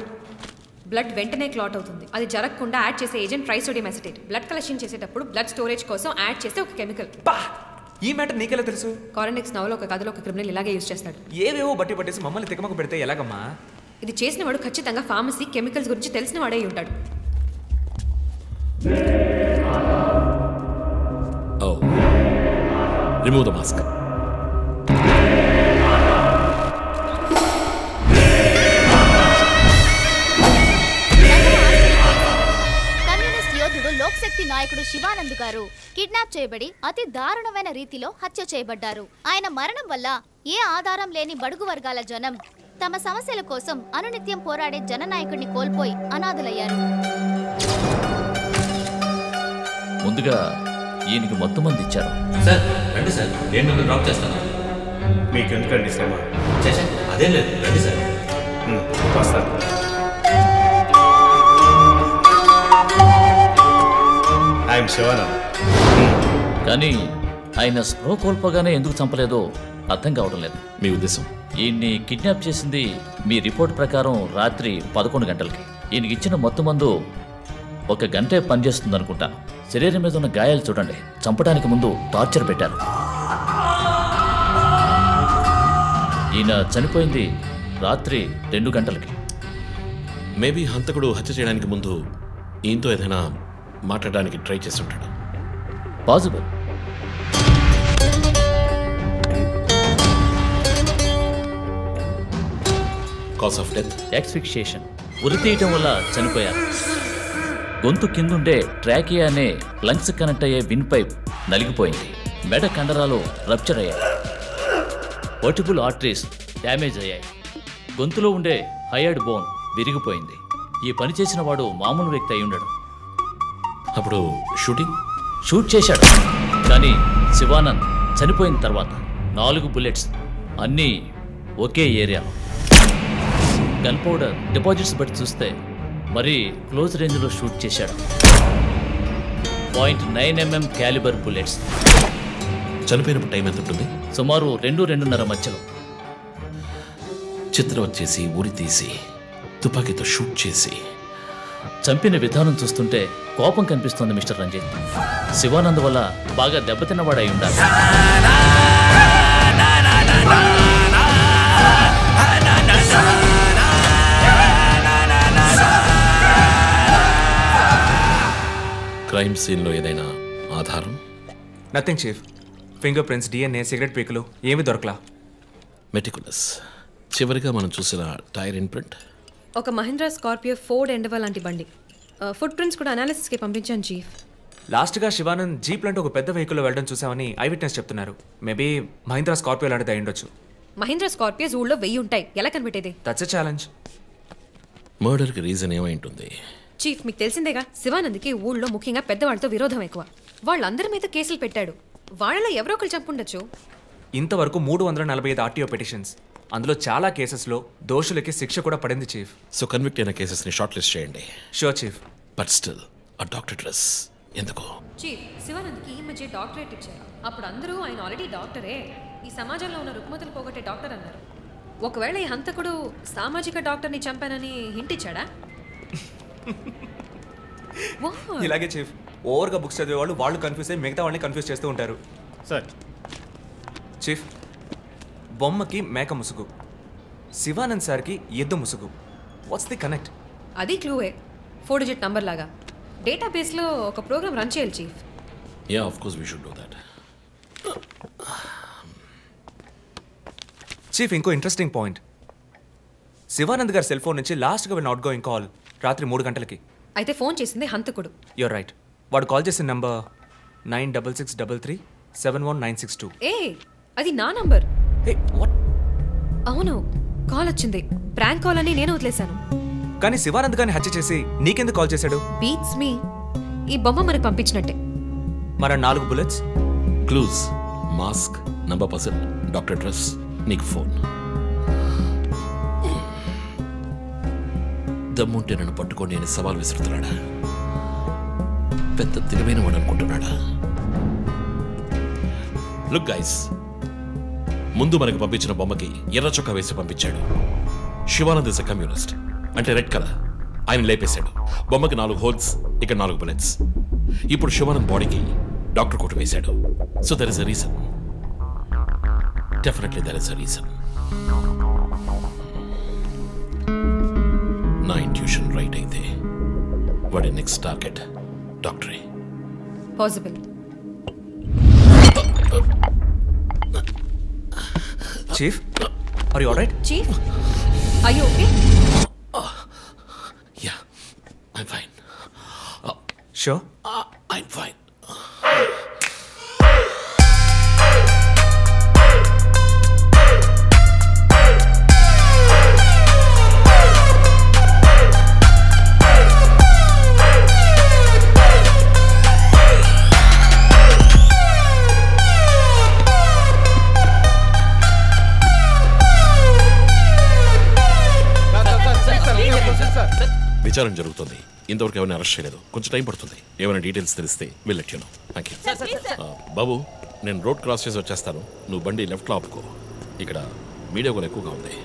బ్లడ్ వెంటనే క్లాట్ అవుతుంది. అది జరగకుండా యాడ్ చేసే agent trisodium acetate. Blood collection చేసేటప్పుడు బ్లడ్ స్టోరేజ్ కోసం యాడ్ చేసే ఒక కెమికల్. ఈ మ్యాటర్ నీకెలా తెలుసు? కారెండెక్స్ నవలో ఒక కథలో ఒక క్రిమినల్ ఇలాగే యూజ్ చేస్తాడు. ఏవేవో బట్టి పట్టేసి మమ్మల్ని తికమక పెడితే ఎలాగమ్మా? ఇది చేసిన వాడు ఖచ్చితంగా ఫార్మసీ కెమికల్స్ గురించి తెలిసిన వాడే ఉంటాడు. Remove the mask. లోక్శక్తి నాయకుడు శివానంద్ గారు కిడ్నాప్ చేయబడి అతి దారుణమైన రీతిలో హత్య చేయబడ్డారు. ఆయన మరణం వల్ల ఏ ఆధారం లేని బడుగు వర్గాల జనం తమ సమస్యల కోసం అనునిత్యం పోరాడే జననాయకుడిని కోల్పోయి అనాథులయ్యారు. ముందుగా ఈయనకి మొత్తం మంది ఇచ్చారు. సార్ రండి సార్, నేను మిమ్మల్ని డ్రాప్ చేస్తాను. మీకు ఎందుకండి శ్రమ? అదేం లేదు, రండి సార్. వస్తాను. ఐఎమ్ శివానంద్. కానీ ఆయన స్పృహ కోల్పోగానే ఎందుకు చంపలేదో అర్థం కావడం లేదు. మీ ఉద్దేశం? ఈయన్ని కిడ్నాప్ చేసింది మీ రిపోర్ట్ ప్రకారం రాత్రి 11 గంటలకి. ఈయనకి ఇచ్చిన మొత్తం మందు 1 గంటే పనిచేస్తుంది అనుకుంటాను. శరీరం మీద ఉన్న గాయాలు చూడండి, చంపడానికి ముందు టార్చర్ పెట్టారు. ఈయన చనిపోయింది రాత్రి 2 గంటలకి. మేబీ హంతకుడు హత్య చేయడానికి ముందు ఈయనతో ఏదైనా మాట్లాడడానికి ట్రై చేస్తుంటాడు. Possible. Cause of death asphyxiation. ఉరి తీయటం వల్ల చనిపోయారు. గొంతు కిందుండే ట్రాకియా అనే లంగ్స్ కనెక్ట్ అయ్యే విన్ పైప్ నలిగిపోయింది. మెడ కండరాలు రప్చర్ అయ్యాయి. వర్టిబుల్ ఆర్టరీస్ డ్యామేజ్ అయ్యాయి. గొంతులో ఉండే హయర్డ్ బోన్ విరిగిపోయింది. ఈ పని చేసిన వాడు మామూలు వ్యక్తి అయి ఉండడు. అప్పుడు షూట్ చేశాడు. కానీ శివానంద్ చనిపోయిన తర్వాత 4 బుల్లెట్స్, అన్నీ ఒకే ఏరియాలో. గన్ పౌడర్ డిపాజిట్స్ బట్టి చూస్తే మరీ క్లోజ్ రేంజ్లో షూట్ చేశాడు. 0.9 mm క్యాలిబర్ బుల్లెట్స్. చనిపోయినప్పుడు టైం ఎంత ఉంటుంది? సుమారు 2-2:30 మధ్యలో. చిత్రం వచ్చేసి ఉరి తీసి తుపాకీతో షూట్ చేసి చంపిన విధానం చూస్తుంటే కోపం కనిపిస్తోంది మిస్టర్ రంజిత్. శివానంద్ వల్ల బాగా దెబ్బతిన్నవాడై ఉండాలి. క్రైమ్ సీన్లో ఏదైనా ఆధారం? Nothing chief. Fingerprints, DNA, cigarette పీకులు ఏమీ దొరకలా. మెటికులస్. చివరిగా మనం చూసిన టైర్ ఇన్ప్రింట్ ఒక మహీంద్రా స్కార్పియో ఫోర్డ్ ఎండవా లాంటి బండి. ఫుట్ ప్రింట్స్ కూడా అనాలిసిస్కి పంపించాను చీఫ్. లాస్ట్గా శివానంద్ జీప్ లాంటి ఒక పెద్ద వెహికల్లో వెళ్ళడం చూసామని ఐ విట్నెస్ చెప్తున్నారు. మేబీ మహీంద్రా స్కార్పియో లాంటిది అయి ఉండొచ్చు. మహీంద్రా స్కార్పియోస్ ఊళ్ళో 1000 ఉంటాయి, ఎలా కనిపెట్టేది? That's a challenge. మర్డర్కి రీజన్ ఏమై ఉంటుంది? చీఫ్ మీకు తెలిసిందేగా, శివానంద్కి ఊళ్ళో ముఖ్యంగా పెద్దవాళ్ళతో విరోధం ఎక్కువ. వాళ్ళందరి మీద కేసులు పెట్టాడు. వాళ్ళలో ఎవరో ఒకరు చంపుండొచ్చు. ఇంతవరకు 345 ఆర్టీఓ పిటిషన్స్, అందులో చాలా కేసెస్లో దోషులకి శిక్ష కూడా పడింది చీఫ్. సో కన్విక్ట్ అయిన కేసెస్ని షార్ట్ లిస్ట్ చేయండి. Sure chief. బట్ స్టిల్ ఆ డాక్టర్ డ్రెస్ ఎందుకు? చీఫ్, శివానంద్కి ఈ మధ్య డాక్టరేట్ ఇచ్చారు. అప్పుడు అందరూ ఆయన ఆల్రెడీ డాక్టరే, ఈ సమాజంలో ఉన్న రుగ్మతలు పోగొట్టే డాక్టర్ అన్నారు. ఒకవేళ ఈ హంతకుడు సామాజిక డాక్టర్ని చంపానని హింట్ ఇచ్చాడా? ఇలాగే చీఫ్, ఓవర్గా బుక్స్ చదివే వాళ్ళు కన్ఫ్యూజ్ అయ్యి మిగతా వాళ్ళని కన్ఫ్యూజ్ చేస్తూ ఉంటారు. సార్ చీఫ్, బొమ్మకి మేక ముసుగు, శివానంద్ సార్కి ఎద్దు ముసుగు. What's the connect? అది క్లూవే, 4 డిజిట్ నంబర్ లాగా. డేటాబేస్లో ఒక ప్రోగ్రామ్ రన్ చేయాలి chief. Ya of course we should do that. Chief, ఇంకో ఇంట్రెస్టింగ్ పాయింట్. శివానంద్ గారి సెల్ ఫోన్ నుంచి లాస్ట్గా విన్ అవుట్ గోయింగ్ కాల్ రాత్రి 3 గంటలకి. అయితే ఫోన్ చేసింది హంతకుడు. You're right. వాడు కాల్ చేసిన నంబర్ 9663371962. ఏ, అది నా నంబర్. వాట్? అవును, కాల్ వచ్చింది. ప్రాంక్ కాల్ అని నేను వదిలేశాను. కానీ శివానంద్ గారిని హత్య చేసి నీకెందుకు కాల్ చేశాడు? బీట్స్ మీ. ఈ బొమ్మ మనకు పంపించినట్టే. మన 4 bullets, clues, mask, number person, doctor dress, నీకు ఫోన్. దమ్ముంటే నన్ను పట్టుకోండి అని సవాల్ విసురుతున్నాడా? పెద్ద తెలివైన వాడు అనుకుంటున్నాడా? లుక్ గైస్, ముందు మనకు పంపించిన బొమ్మకి ఎర్ర చొక్కా వేసి పంపించాడు. శివానంద్ ఇస్ ఎ కమ్యూనిస్ట్, అంటే రెడ్ కలర్. ఆయన లేపేశాడు. బొమ్మకి 4 హోల్స్, ఇక్కడ 4 బుల్లెట్స్. ఇప్పుడు శివానంద్ బాడీకి డాక్టర్ కోట్ వేశాడు. So there is a reason. Definitely there is a reason. నా ఇంట్యూషన్ రైట్ అయితే వాడి నెక్స్ట్ టార్గెట్ డాక్టరే. Possible. Chief, are you alright? Chief, are you okay? Ya, I'm fine. Sure? I'm fine. విచారణ జరుగుతుంది. ఇంతవరకు ఎవరిని arrest చేయలేదు. కొంచెం టైం పడుతుంది. ఏమైనా డీటెయిల్స్ తెలిస్తే will let you know. Thank you. బాబు, నేను రోడ్ క్రాస్ చేసి వచ్చేస్తాను. నువ్వు బండి లెఫ్ట్లో ఆపుకో. ఇక్కడ మీడియా కూడా ఎక్కువగా ఉంది.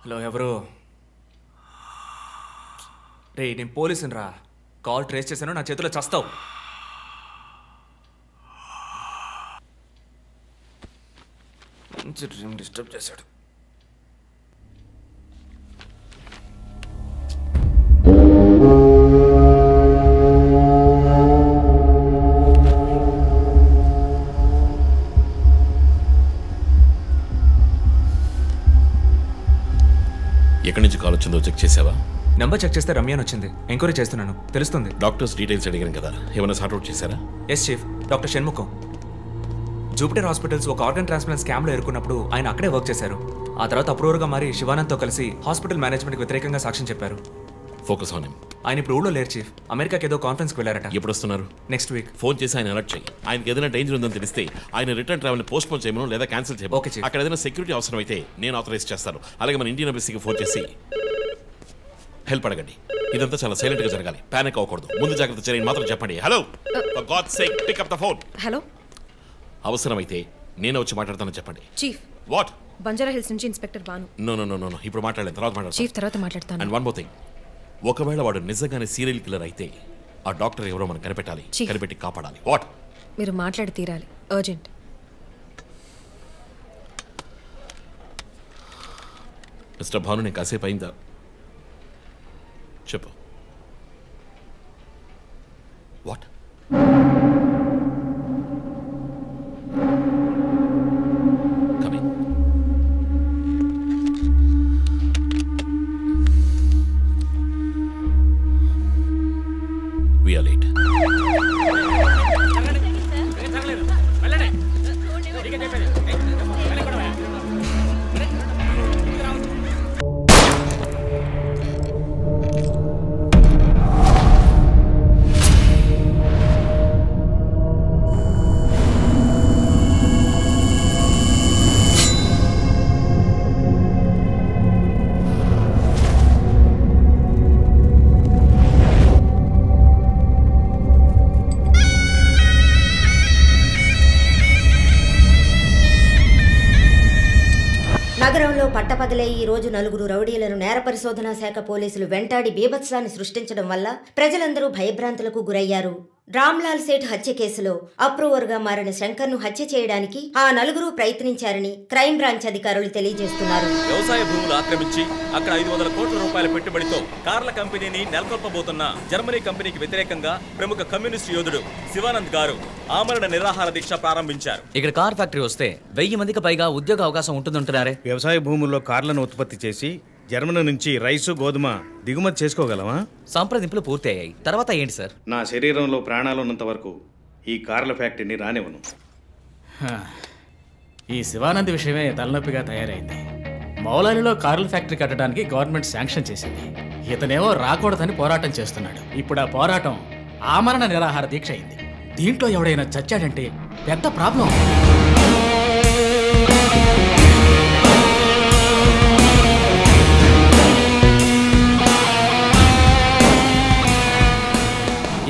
హలో, ఎవరు? రే, నేను పోలీసుని రా. కాల్ ట్రేస్ చేశాను, నా చేతిలో చస్తావు. మంచి డ్రీమ్ డిస్టర్బ్ చేశాడు. ఎక్కడి నుంచి కాల్ వచ్చిందో చెక్ చేసావా? నంబర్ చెక్ చేస్తే రమ్య అని వచ్చింది. ఎంక్వైరీ చేస్తున్నాను, తెలుస్తుంది. డాక్టర్స్ డీటెయిల్స్ అడిగాను కదా, ఏమైనా సార్ట్అవుట్ చేశారా? Yes chief, doctor Shanmukham. Jupiter hospitals ఒక ఆర్గన్ ట్రాన్స్ప్లాంట్ స్కామ్లో ఎరుకున్నప్పుడు ఆయన అక్కడే వర్క్ చేశారు. ఆ తర్వాత అప్రూవర్గా మారి శివానంద్తో కలిసి హాస్పిటల్ మేనేజ్మెంట్కి వ్యతిరేకంగా సాక్ష్యం చెప్పారు. Focus on him. ఆయన ఇప్పుడు ఊళ్ళో లేరు చీఫ్, అమెరికాకి ఏదో కాన్ఫరెన్స్కి వెళ్ళారట. ఎప్పుడు వస్తున్నారు? Next week. ఫోన్ చేసి ఆయన అలర్ట్ చేయి. ఆయనకి ఏదైనా డేంజర్ ఉందని తెలిస్తే ఆయన రిటర్న్ ట్రావెల్ పోస్ట్ పోన్ చేయమను లేదా క్యాన్సిల్ చేయమను. Okay chief. అక్కడ ఏదైనా సెక్యూరిటీ అవసరం అయితే నేను ఆథరైజ్ చేస్తాను. అలాగే మన ఇండియన్ ఎంబసీకి ఫోన్ చేసి హెల్ప్ అడగండి. ఇదంతా చాలా సైలెంట్ గా జరగాలి, పానిక్ అవ్వకూడదు. ముందు జాగ్రత్త చర్యని మాత్రం చెప్పండి. Hello, for God's sake pick up the phone. Hello, అవసరమైతే నేను వచ్చి మాట్లాడతానని చెప్పండి. చీఫ్. వాట్? బంజారా హిల్స్ నుంచి inspector Bhanu. No no no no, ఇప్పుడు మాట్లాడలేదు, తర్వాత మాట్లాడతాను. చీఫ్ తర్వాత మాట్లాడతాను. అండ్ వన్ మోర్ థింగ్, ఒకవేళ వాడు నిజంగానే సీరియల్ కిల్లర్ అయితే ఆ డాక్టర్ ఎవరో మనం కనిపెట్టాలి, కనిపెట్టి కాపాడాలి. వాట్? మీరు మాట్లాడి తీరాలి, అర్జెంట్. మిస్టర్ భాను, నేను కాసేపు అయిందా? చెప్పు. What? Coming. We are late. నగరంలో పట్టపగలే ఈ రోజు నలుగురు రౌడీలను నేర పరిశోధనా శాఖ పోలీసులు వెంటాడి బీభత్సాన్ని సృష్టించడం వల్ల ప్రజలందరూ భయభ్రాంతులకు గురయ్యారు. రామ్లాల్ సేఠ్ హత్య కేసులో అప్రూవర్గా మారిన శంకర్ను హత్య చేయడానికి ఆ నలుగురు ప్రయత్నించారని క్రైమ్ బ్రాంచ్ అధికారులు తెలియజేస్తున్నారు. వ్యవసాయ భూములు ఆక్రమించి అక్కడ 500 కోట్ల రూపాయల పెట్టుబడితో కార్ల కంపెనీని నెలకొల్పబోతున్న జర్మనీ కంపెనీకి వ్యతిరేకంగా ప్రముఖ కమ్యూనిస్ట్ యోధుడు శివానంద్ గారు ఆమరణ నిరాహార దీక్ష ప్రారంభించారు. ఇక్కడ కార్ ఫ్యాక్టరీ వస్తే 1000 మందికి పైగా ఉద్యోగ అవకాశం ఉంటుందంటున్నారే. వ్యవసాయ భూముల్లో కార్లను ఉత్పత్తి చేసి జర్మనీ నుంచి రైసు గోధుమ దిగుమతి చేసుకోగలమా? సంప్రదింపులు పూర్తయ్యాయి. తర్వాత ఏంటి సార్? నా శరీరంలో ప్రాణాలు ఉన్నంత వరకు ఈ కార్ల ఫ్యాక్టరీని రానివ్వను. ఈ శివానంద్ విషయమే తలనొప్పిగా తయారైంది. మౌలాలిలో కార్ల ఫ్యాక్టరీ కట్టడానికి గవర్నమెంట్ శాంక్షన్ చేసింది. ఇతనేమో రాకూడదని పోరాటం చేస్తున్నాడు. ఇప్పుడు ఆ పోరాటం ఆమరణ నిరాహార దీక్ష అయింది. దీంట్లో ఎవడైనా చచ్చాడంటే పెద్ద ప్రాబ్లం.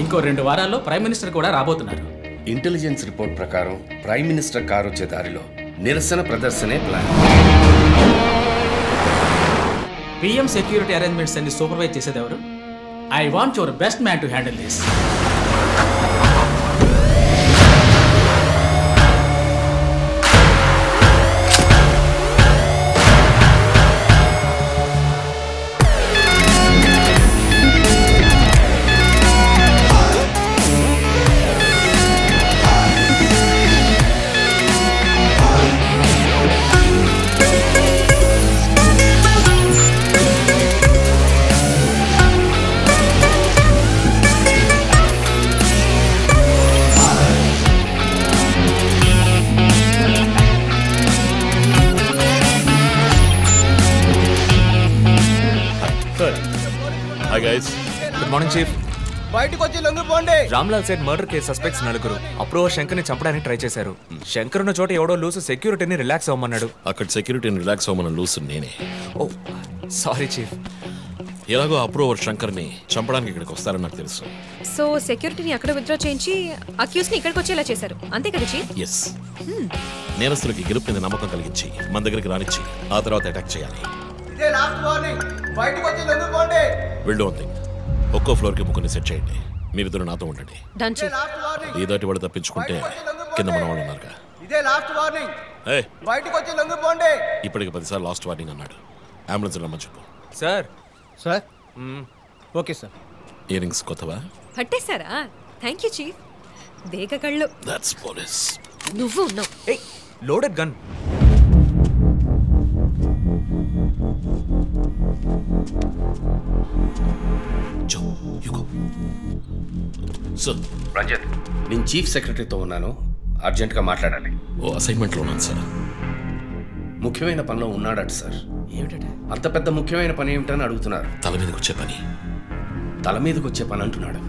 ఇంకో 2 వారాల్లో ప్రైమ్ మినిస్టర్ కూడా రాబోతున్నారు. ఇంటెలిజెన్స్ రిపోర్ట్ ప్రకారం ప్రైమ్ మినిస్టర్ కారు వచ్చే దారిలో నిరసన ప్రదర్శనే ప్లాన్. పిఎం సెక్యూరిటీ అరేంజ్మెంట్స్ అన్ని సూపర్వైజ్ చేసేది ఎవరు? I want your best man to handle this. Good morning chief. బయటకు వచ్చి లొంగిపోండి. Ramlal Seth murder case suspects నలుగురు అప్రూవర్ శంకర్ని చంపడానికి ట్రై చేశారు. శంకర్ ఉన్న చోట ఎవడో లూసు సెక్యూరిటీని రిలాక్స్ అవ్వమన్నాడు. అక్కడ సెక్యూరిటీని రిలాక్స్ అవ్వమన్న లూసు నేనే. ఓ సారీ చీఫ్. ఎలాగో అప్రూవర్ శంకర్ని చంపడానికి ఇక్కడికి వస్తారని నాకు తెలుసు. సో సెక్యూరిటీని అక్కడ విత్డ్రా చేయించి అక్యూస్ని ఇక్కడికి వచ్చేలా చేశారు, అంతే కదా చీఫ్? ఎస్. నేరస్తులకి గెలుపు మీద నమ్మకం కలిగించి మన దగ్గరికి రానిచ్చి ఆ తర్వాత అటాక్ చేయాలి. ఇదే లాస్ట్ వార్నింగ్. బయటకు వచ్చి లొంగిపోండి. Will don't think. ఒక్కో ఫ్లోర్కి ముగ్గురిని సెట్ చేయండి. మీరిద్దరు నాతో ఉండండి. Done chief. ఈ దాటి వాళ్ళు తప్పించుకుంటే కింద మన వాళ్ళు ఉన్నారుగా. ఇదే లాస్ట్ వార్నింగ్. ఏయ్, బయటకు వచ్చి లొంగిపోండి. ఇప్పటికి 10 సార్లు లాస్ట్ వార్నింగ్ అన్నాడు. అంబులెన్స్ రమ్మని చెప్పు. Sir. Sir. Okay sir. Earrings కొత్తవా? పట్టేశారా? Thank you chief. దేగ కళ్ళు. That's police. నువ్వు ఉన్నావు. ఏయ్, లోడెడ్ గన్. సార్. రంజిత్, నేను చీఫ్ సెక్రటరీతో ఉన్నాను, అర్జెంటుగా మాట్లాడాలి. ఓ అసైన్మెంట్లో ఉన్నాను సార్. ముఖ్యమైన పనిలో ఉన్నాడట సార్. ఏమిటట? అంత పెద్ద ముఖ్యమైన పని ఏమిటని అడుగుతున్నారు. తల మీదకి వచ్చే పని. తల మీదకి వచ్చే పని అంటున్నాడు.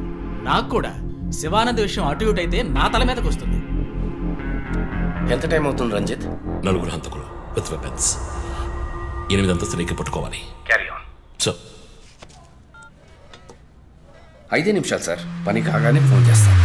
నాకు కూడా శివానంద్ విషయం అటు ఇటు అయితే నా తల మీదకి వస్తుంది. ఎంత టైం అవుతుంది రంజిత్? 4 హంతకులు విత్ వెపన్స్. 8 అంతస్తులు ఎక్కి పట్టుకోవాలి. Carry on. సార్. 5 నిమిషాలు సార్, పని కాగానే ఫోన్ చేస్తాను.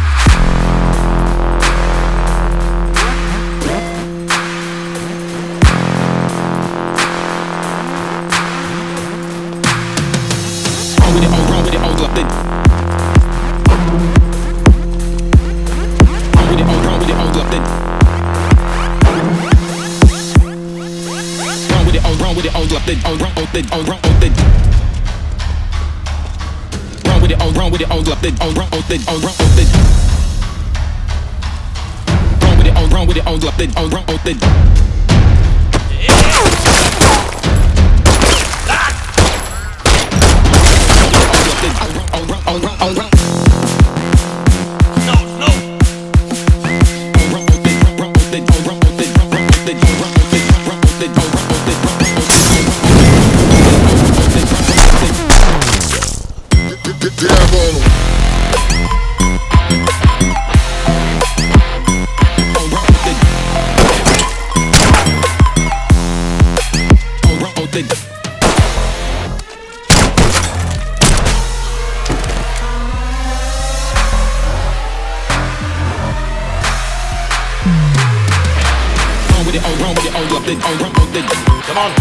Come on.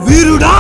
వీరుడా